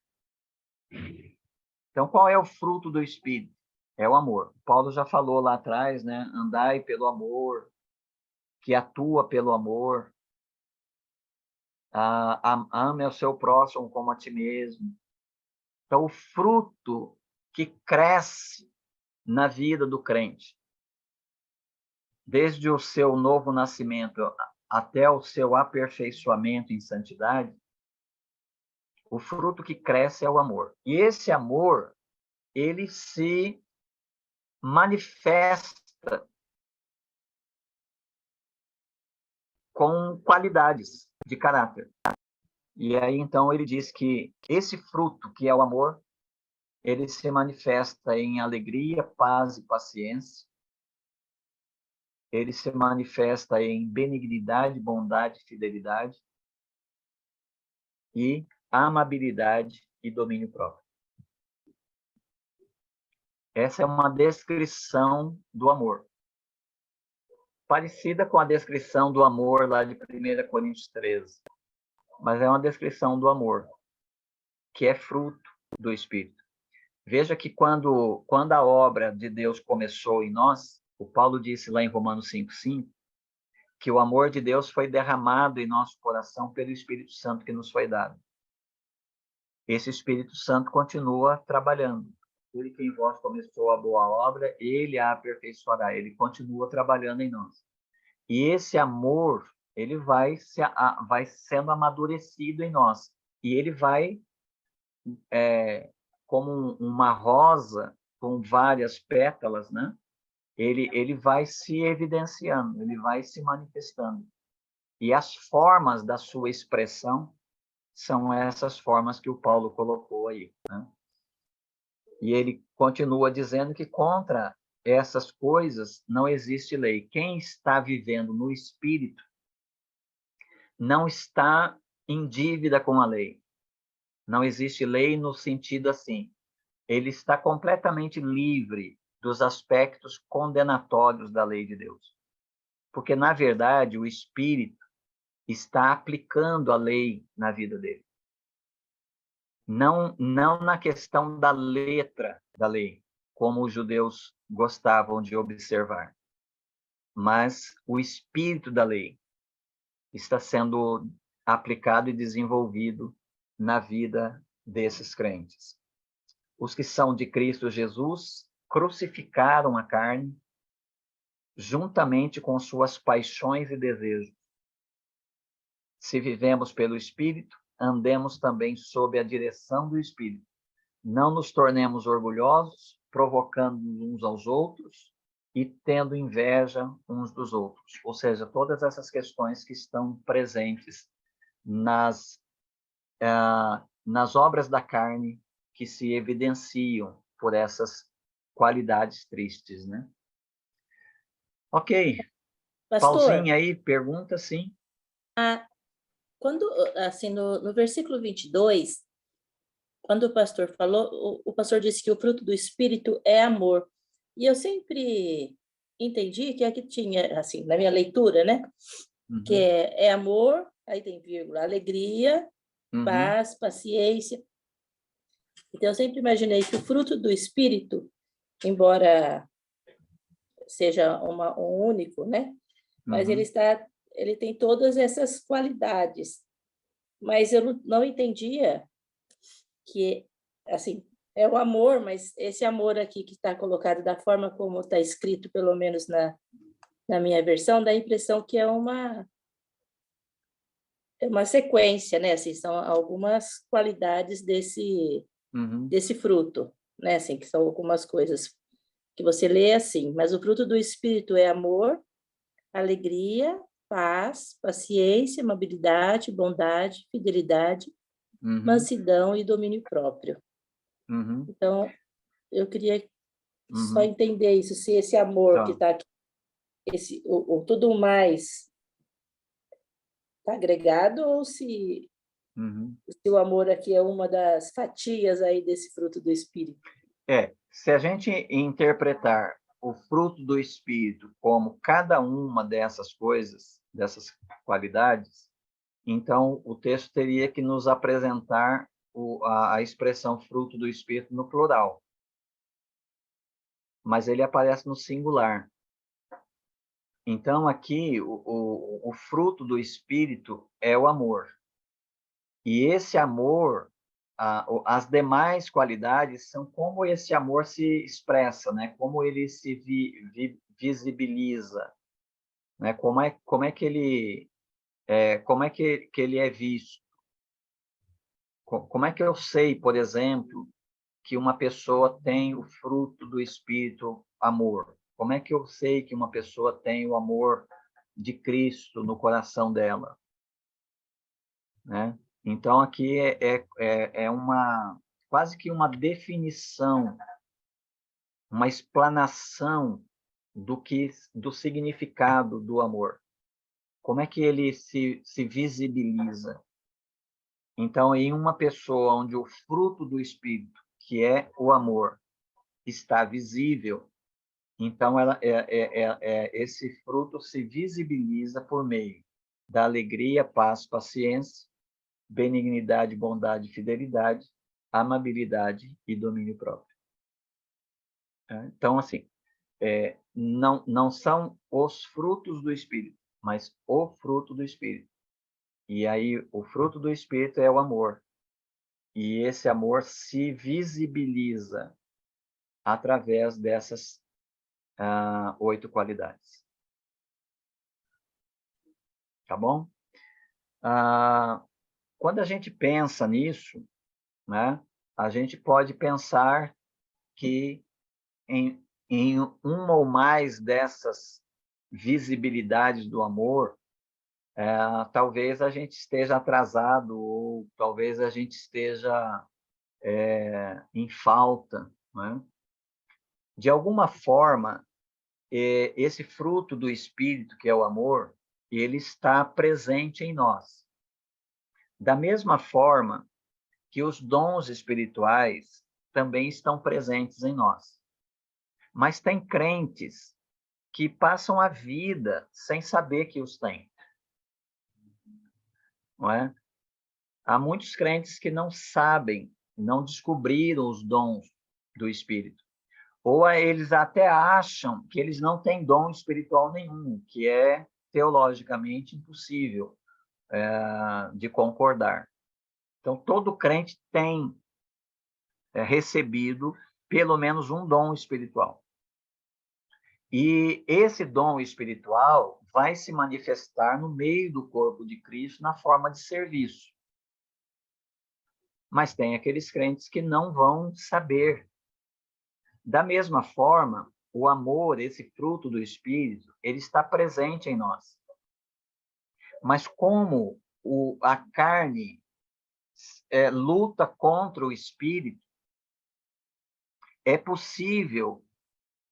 Então, qual é o fruto do Espírito? É o amor. Paulo já falou lá atrás, né? Andai pelo amor, que atua pelo amor. Ame ao seu próximo como a ti mesmo. Então, o fruto que cresce na vida do crente, desde o seu novo nascimento até o seu aperfeiçoamento em santidade, o fruto que cresce é o amor. E esse amor, ele se manifesta com qualidades de caráter. E aí, então, ele diz que esse fruto, que é o amor, ele se manifesta em alegria, paz e paciência. Ele se manifesta em benignidade, bondade e fidelidade. E amabilidade e domínio próprio. Essa é uma descrição do amor. Parecida com a descrição do amor lá de 1 Coríntios 13. Mas é uma descrição do amor. que é fruto do Espírito. Veja que quando a obra de Deus começou em nós, o Paulo disse lá em Romanos 5:5, que o amor de Deus foi derramado em nosso coração pelo Espírito Santo que nos foi dado. Esse Espírito Santo continua trabalhando. Ele que em vós começou a boa obra, ele a aperfeiçoará. Ele continua trabalhando em nós. E esse amor, ele vai sendo amadurecido em nós. E ele vai, como uma rosa com várias pétalas, né? Ele vai se evidenciando, ele vai se manifestando. E as formas da sua expressão são essas formas que o Paulo colocou aí, né? E ele continua dizendo que contra essas coisas não existe lei. Quem está vivendo no Espírito não está em dívida com a lei. Não existe lei no sentido assim. Ele está completamente livre dos aspectos condenatórios da lei de Deus. Porque, na verdade, o Espírito está aplicando a lei na vida dele. Não na questão da letra da lei, como os judeus gostavam de observar, mas o espírito da lei está sendo aplicado e desenvolvido na vida desses crentes. Os que são de Cristo Jesus crucificaram a carne juntamente com suas paixões e desejos. Se vivemos pelo Espírito, andemos também sob a direção do Espírito. Não nos tornemos orgulhosos, provocando uns aos outros e tendo inveja uns dos outros. Ou seja, todas essas questões que estão presentes nas obras da carne que se evidenciam por essas qualidades tristes, né? Ok. Pastor, Pauzinho aí, pergunta, sim. Quando, assim, no versículo 22, quando o pastor falou, o pastor disse que o fruto do Espírito é amor. E eu sempre entendi que aqui tinha, assim, na minha leitura, né? Uhum. Que é amor, aí tem vírgula, alegria, paz, paciência. Então, eu sempre imaginei que o fruto do Espírito, embora seja um único, né? Mas ele tem todas essas qualidades. Mas eu não entendia que, assim, é o amor, mas esse amor aqui que está colocado da forma como está escrito, pelo menos na minha versão, dá a impressão que é uma sequência, né? Assim, são algumas qualidades desse fruto, né? Assim, que são algumas coisas que você lê assim, mas o fruto do Espírito é amor, alegria, paz, paciência, amabilidade, bondade, fidelidade, mansidão e domínio próprio. Então, eu queria só entender isso, se esse amor que está aqui, o tudo mais está agregado ou se o amor aqui é uma das fatias aí desse fruto do Espírito. Se a gente interpretar o fruto do Espírito como cada uma dessas coisas, dessas qualidades, então o texto teria que nos apresentar a expressão fruto do Espírito no plural. Mas ele aparece no singular. Então, aqui, o fruto do Espírito é o amor. E esse amor, as demais qualidades são como esse amor se expressa, né? Como ele se visibiliza, né? Como é que ele é visto? Como é que eu sei, por exemplo, que uma pessoa tem o fruto do Espírito, amor? Como é que eu sei que uma pessoa tem o amor de Cristo no coração dela, né? Então, aqui é quase que uma definição, uma explanação do significado do amor. Como é que ele se visibiliza? Então, em uma pessoa onde o fruto do Espírito, que é o amor, está visível, então esse fruto se visibiliza por meio da alegria, paz, paciência, benignidade, bondade e fidelidade, amabilidade e domínio próprio. Então, assim, não são os frutos do Espírito, mas o fruto do Espírito. E aí, o fruto do Espírito é o amor. E esse amor se visibiliza através dessas 8 qualidades. Tá bom? Quando a gente pensa nisso, né, a gente pode pensar que em uma ou mais dessas visibilidades do amor, talvez a gente esteja atrasado, ou talvez a gente esteja em falta, né? De alguma forma, esse fruto do Espírito, que é o amor, ele está presente em nós. Da mesma forma que os dons espirituais também estão presentes em nós. Mas tem crentes que passam a vida sem saber que os têm. Não é? Há muitos crentes que não sabem, não descobriram os dons do Espírito. Ou eles até acham que eles não têm dom espiritual nenhum, que é teologicamente impossível de concordar. Então, todo crente tem recebido pelo menos um dom espiritual. E esse dom espiritual vai se manifestar no meio do corpo de Cristo na forma de serviço. Mas tem aqueles crentes que não vão saber. Da mesma forma, o amor, esse fruto do Espírito, ele está presente em nós. Mas como a carne luta contra o Espírito, é possível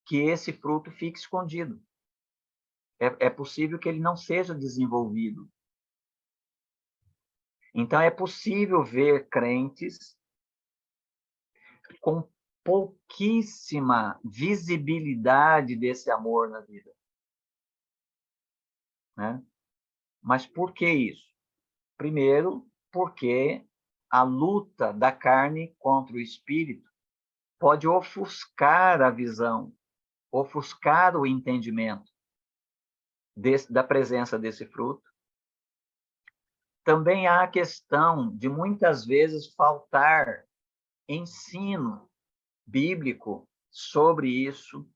que esse fruto fique escondido. É possível que ele não seja desenvolvido. Então, é possível ver crentes com pouquíssima visibilidade desse amor na vida. Né? Mas por que isso? Primeiro, porque a luta da carne contra o espírito pode ofuscar a visão, ofuscar o entendimento da presença desse fruto. Também há a questão de, muitas vezes, faltar ensino bíblico sobre isso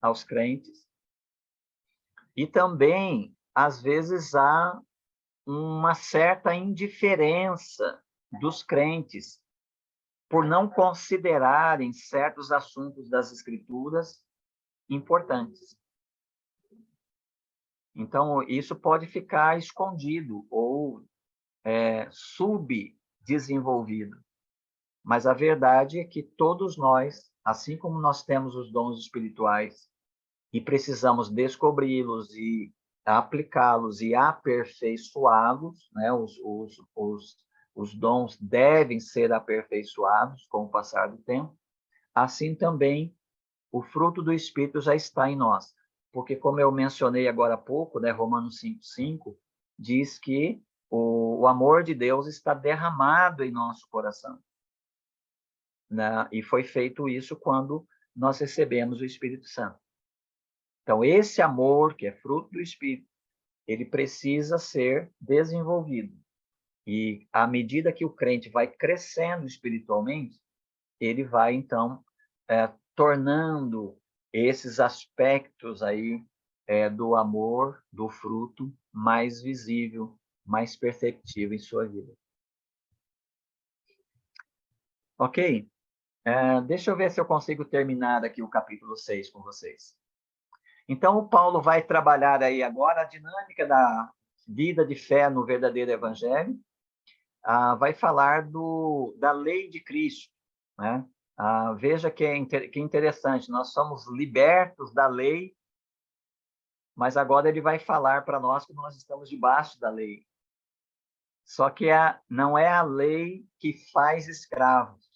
aos crentes. E também, às vezes, há uma certa indiferença dos crentes por não considerarem certos assuntos das Escrituras importantes. Então, isso pode ficar escondido ou subdesenvolvido. Mas a verdade é que todos nós, assim como nós temos os dons espirituais e precisamos descobri-los e aplicá-los e aperfeiçoá-los, né? Os dons devem ser aperfeiçoados com o passar do tempo, assim também o fruto do Espírito já está em nós. Porque, como eu mencionei agora há pouco, né, Romanos 5,5, diz que o amor de Deus está derramado em nosso coração. Né? E foi feito isso quando nós recebemos o Espírito Santo. Então, esse amor, que é fruto do Espírito, ele precisa ser desenvolvido. E à medida que o crente vai crescendo espiritualmente, ele vai, então, tornando esses aspectos aí do amor, do fruto, mais visível, mais perceptível em sua vida. Ok? Deixa eu ver se eu consigo terminar aqui o capítulo 6 com vocês. Então, o Paulo vai trabalhar aí agora a dinâmica da vida de fé no verdadeiro evangelho, vai falar da lei de Cristo, né? Veja que interessante, nós somos libertos da lei, mas agora ele vai falar para nós que nós estamos debaixo da lei. Só que não é a lei que faz escravos,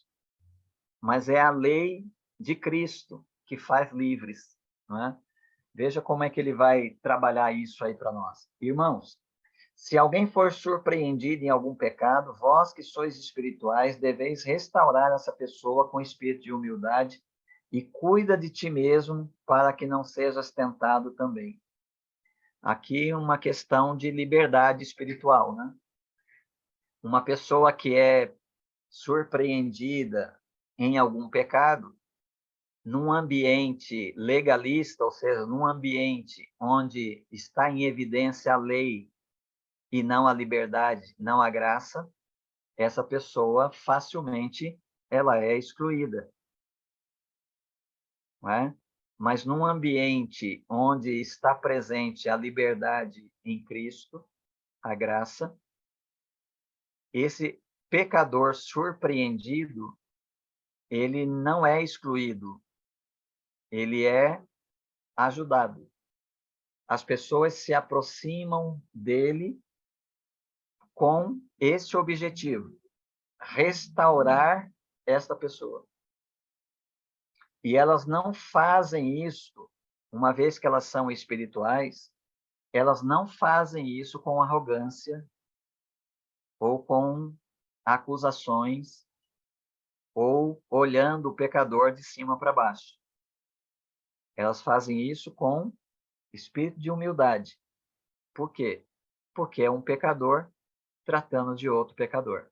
mas é a lei de Cristo que faz livres, não é? Veja como é que ele vai trabalhar isso aí para nós. Irmãos, Se alguém for surpreendido em algum pecado, vós que sois espirituais, deveis restaurar essa pessoa com espírito de humildade e cuida de ti mesmo para que não sejas tentado também. Aqui uma questão de liberdade espiritual, né? Uma pessoa que é surpreendida em algum pecado, num ambiente legalista, ou seja, num ambiente onde está em evidência a lei e não a liberdade, não a graça, essa pessoa facilmente ela é excluída, não é? Mas num ambiente onde está presente a liberdade em Cristo, a graça, esse pecador surpreendido, ele não é excluído, ele é ajudado. As pessoas se aproximam dele com esse objetivo, restaurar esta pessoa. E elas não fazem isso, uma vez que elas são espirituais, elas não fazem isso com arrogância ou com acusações ou olhando o pecador de cima para baixo. Elas fazem isso com espírito de humildade. Por quê? Porque é um pecador tratando de outro pecador.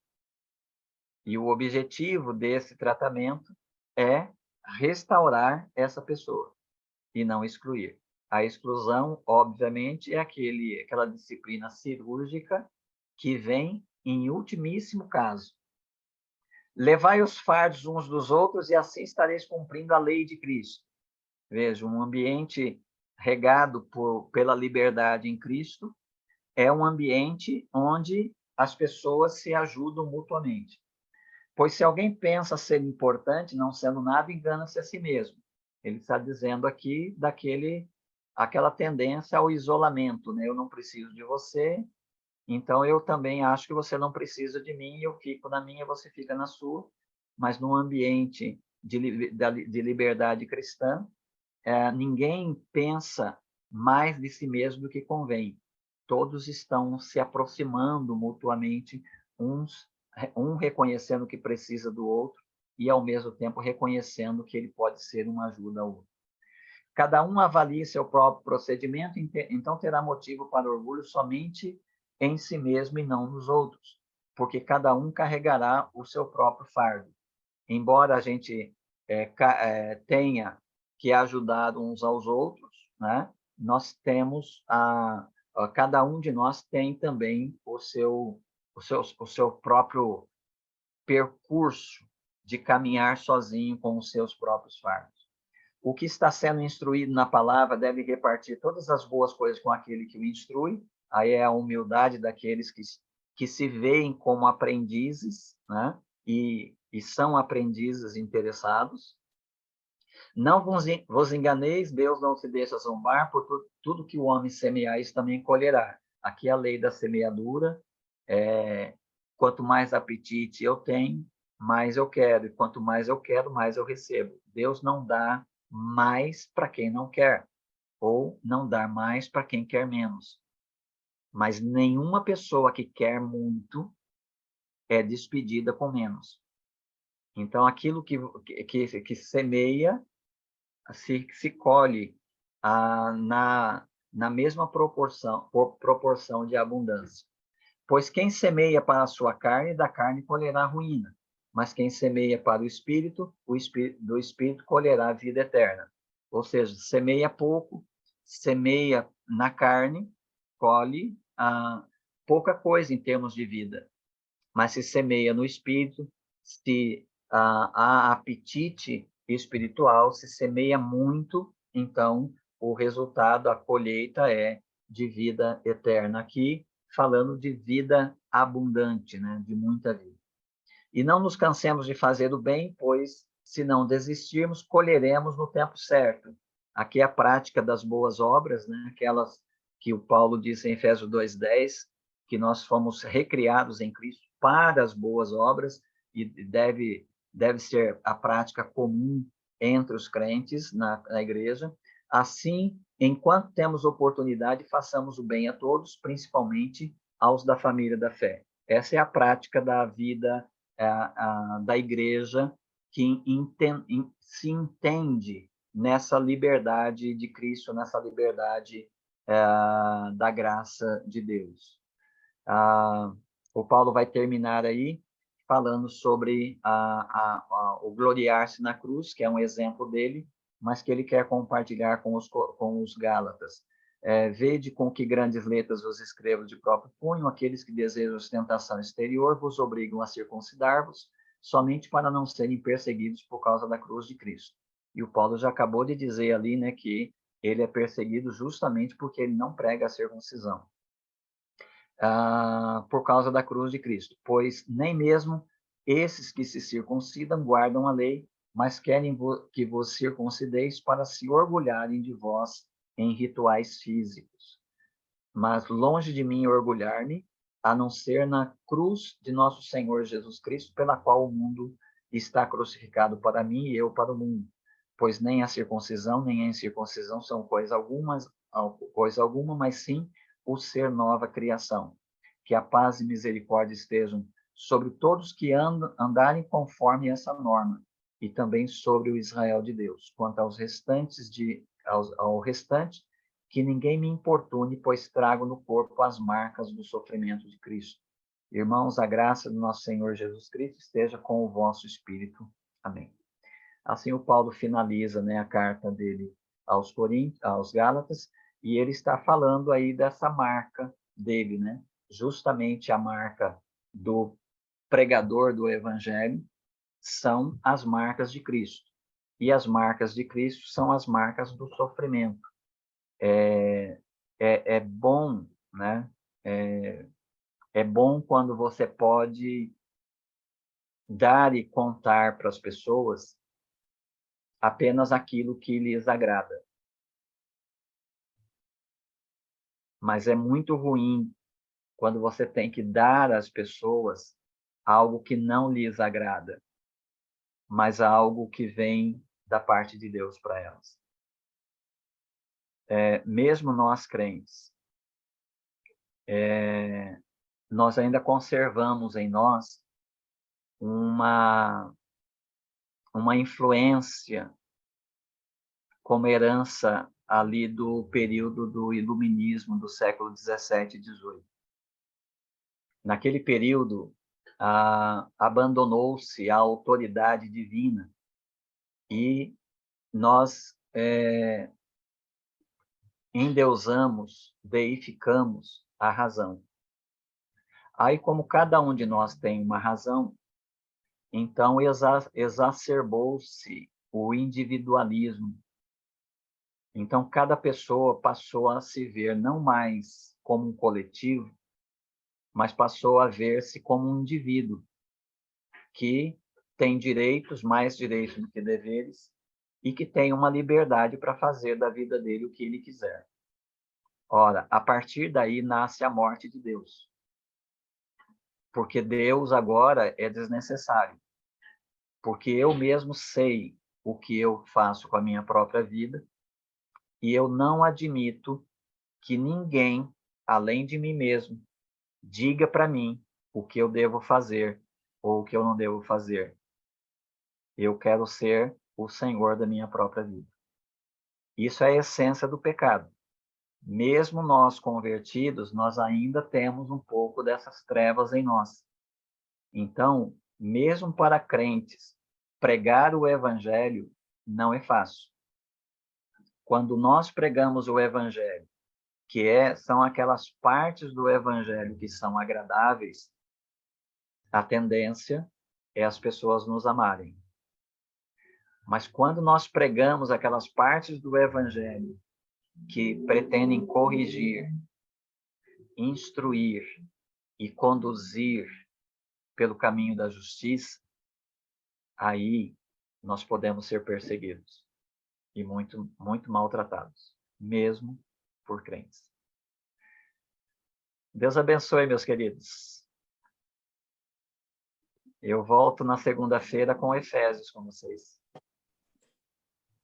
E o objetivo desse tratamento é restaurar essa pessoa e não excluir. A exclusão, obviamente, é aquela disciplina cirúrgica que vem em ultimíssimo caso. Levai os fardos uns dos outros e assim estareis cumprindo a lei de Cristo. Veja, um ambiente regado pela liberdade em Cristo é um ambiente onde as pessoas se ajudam mutuamente. Pois se alguém pensa ser importante, não sendo nada, engana-se a si mesmo. Ele está dizendo aqui aquela tendência ao isolamento, né? Eu não preciso de você, então eu também acho que você não precisa de mim, eu fico na minha, você fica na sua. Mas num ambiente de liberdade cristã, ninguém pensa mais de si mesmo do que convém. Todos estão se aproximando mutuamente, um reconhecendo que precisa do outro e, ao mesmo tempo, reconhecendo que ele pode ser uma ajuda ao outro. Cada um avalie seu próprio procedimento, então terá motivo para orgulho somente em si mesmo e não nos outros, porque cada um carregará o seu próprio fardo. Embora a gente tenha que ajudar uns aos outros, né? Nós temos cada um de nós tem também o seu próprio percurso de caminhar sozinho com os seus próprios fardos. O que está sendo instruído na palavra deve repartir todas as boas coisas com aquele que o instrui. Aí é a humildade daqueles que se veem como aprendizes, né? E são aprendizes interessados. Não vos enganeis, Deus não se deixa zombar, por tudo que o homem semear, isso também colherá. Aqui a lei da semeadura, quanto mais apetite eu tenho, mais eu quero, e quanto mais eu quero, mais eu recebo. Deus não dá mais para quem não quer, ou não dá mais para quem quer menos. Mas nenhuma pessoa que quer muito é despedida com menos. Então, aquilo que semeia se colhe na mesma proporção de abundância. Pois quem semeia para a sua carne, da carne colherá ruína. Mas quem semeia para o Espírito, do Espírito colherá a vida eterna. Ou seja, semeia pouco, semeia na carne, colhe pouca coisa em termos de vida. Mas se semeia no Espírito, se há apetite espiritual, se semeia muito, então o resultado, a colheita é de vida eterna. Aqui, falando de vida abundante, né? De muita vida. E não nos cansemos de fazer o bem, pois, se não desistirmos, colheremos no tempo certo. Aqui é a prática das boas obras, né? Aquelas que o Paulo disse em Efésios 2:10, que nós fomos recriados em Cristo para as boas obras, e deve ser a prática comum entre os crentes na igreja. Assim, enquanto temos oportunidade, façamos o bem a todos, principalmente aos da família da fé. Essa é a prática da vida da igreja que se entende nessa liberdade de Cristo, nessa liberdade da graça de Deus. O Paulo vai terminar aí falando sobre o gloriar-se na cruz, que é um exemplo dele, mas que ele quer compartilhar com os Gálatas. Vede com que grandes letras vos escrevo de próprio punho, aqueles que desejam ostentação exterior vos obrigam a circuncidar-vos, somente para não serem perseguidos por causa da cruz de Cristo. E o Paulo já acabou de dizer ali, né, que ele é perseguido justamente porque ele não prega a circuncisão. Por causa da cruz de Cristo, pois nem mesmo esses que se circuncidam guardam a lei, mas querem que vos circuncideis para se orgulharem de vós em rituais físicos. Mas longe de mim orgulhar-me, a não ser na cruz de nosso Senhor Jesus Cristo, pela qual o mundo está crucificado para mim e eu para o mundo. Pois nem a circuncisão nem a incircuncisão são coisa alguma, mas sim o ser nova criação. Que a paz e misericórdia estejam sobre todos que andarem conforme essa norma, e também sobre o Israel de Deus. Quanto aos restantes ao restante, que ninguém me importune, pois trago no corpo as marcas do sofrimento de Cristo. Irmãos, a graça do nosso Senhor Jesus Cristo esteja com o vosso espírito. Amém. Assim o Paulo finaliza, né, a carta dele aos Gálatas, e ele está falando aí dessa marca dele, né? Justamente a marca do pregador do Evangelho são as marcas de Cristo. E as marcas de Cristo são as marcas do sofrimento. É bom, né? É bom quando você pode dar e contar para as pessoas apenas aquilo que lhes agrada. Mas é muito ruim quando você tem que dar às pessoas algo que não lhes agrada, mas algo que vem da parte de Deus para elas. Mesmo nós crentes, nós ainda conservamos em nós uma influência como herança ali do período do iluminismo do século 17 e 18. Naquele período, abandonou-se a autoridade divina e nós endeusamos, deificamos a razão. Aí, como cada um de nós tem uma razão, então exacerbou-se o individualismo. Então, cada pessoa passou a se ver não mais como um coletivo, mas passou a ver-se como um indivíduo que tem direitos, mais direitos do que deveres, e que tem uma liberdade para fazer da vida dele o que ele quiser. Ora, a partir daí nasce a morte de Deus. Porque Deus agora é desnecessário. Porque eu mesmo sei o que eu faço com a minha própria vida e eu não admito que ninguém, além de mim mesmo, diga para mim o que eu devo fazer ou o que eu não devo fazer. Eu quero ser o Senhor da minha própria vida. Isso é a essência do pecado. Mesmo nós convertidos, nós ainda temos um pouco dessas trevas em nós. Então, mesmo para crentes, pregar o evangelho não é fácil. Quando nós pregamos o evangelho, são aquelas partes do evangelho que são agradáveis, a tendência é as pessoas nos amarem. Mas quando nós pregamos aquelas partes do evangelho que pretendem corrigir, instruir e conduzir pelo caminho da justiça, aí nós podemos ser perseguidos e muito, muito maltratados, mesmo por crentes. Deus abençoe, meus queridos. Eu volto na segunda-feira com Efésios com vocês.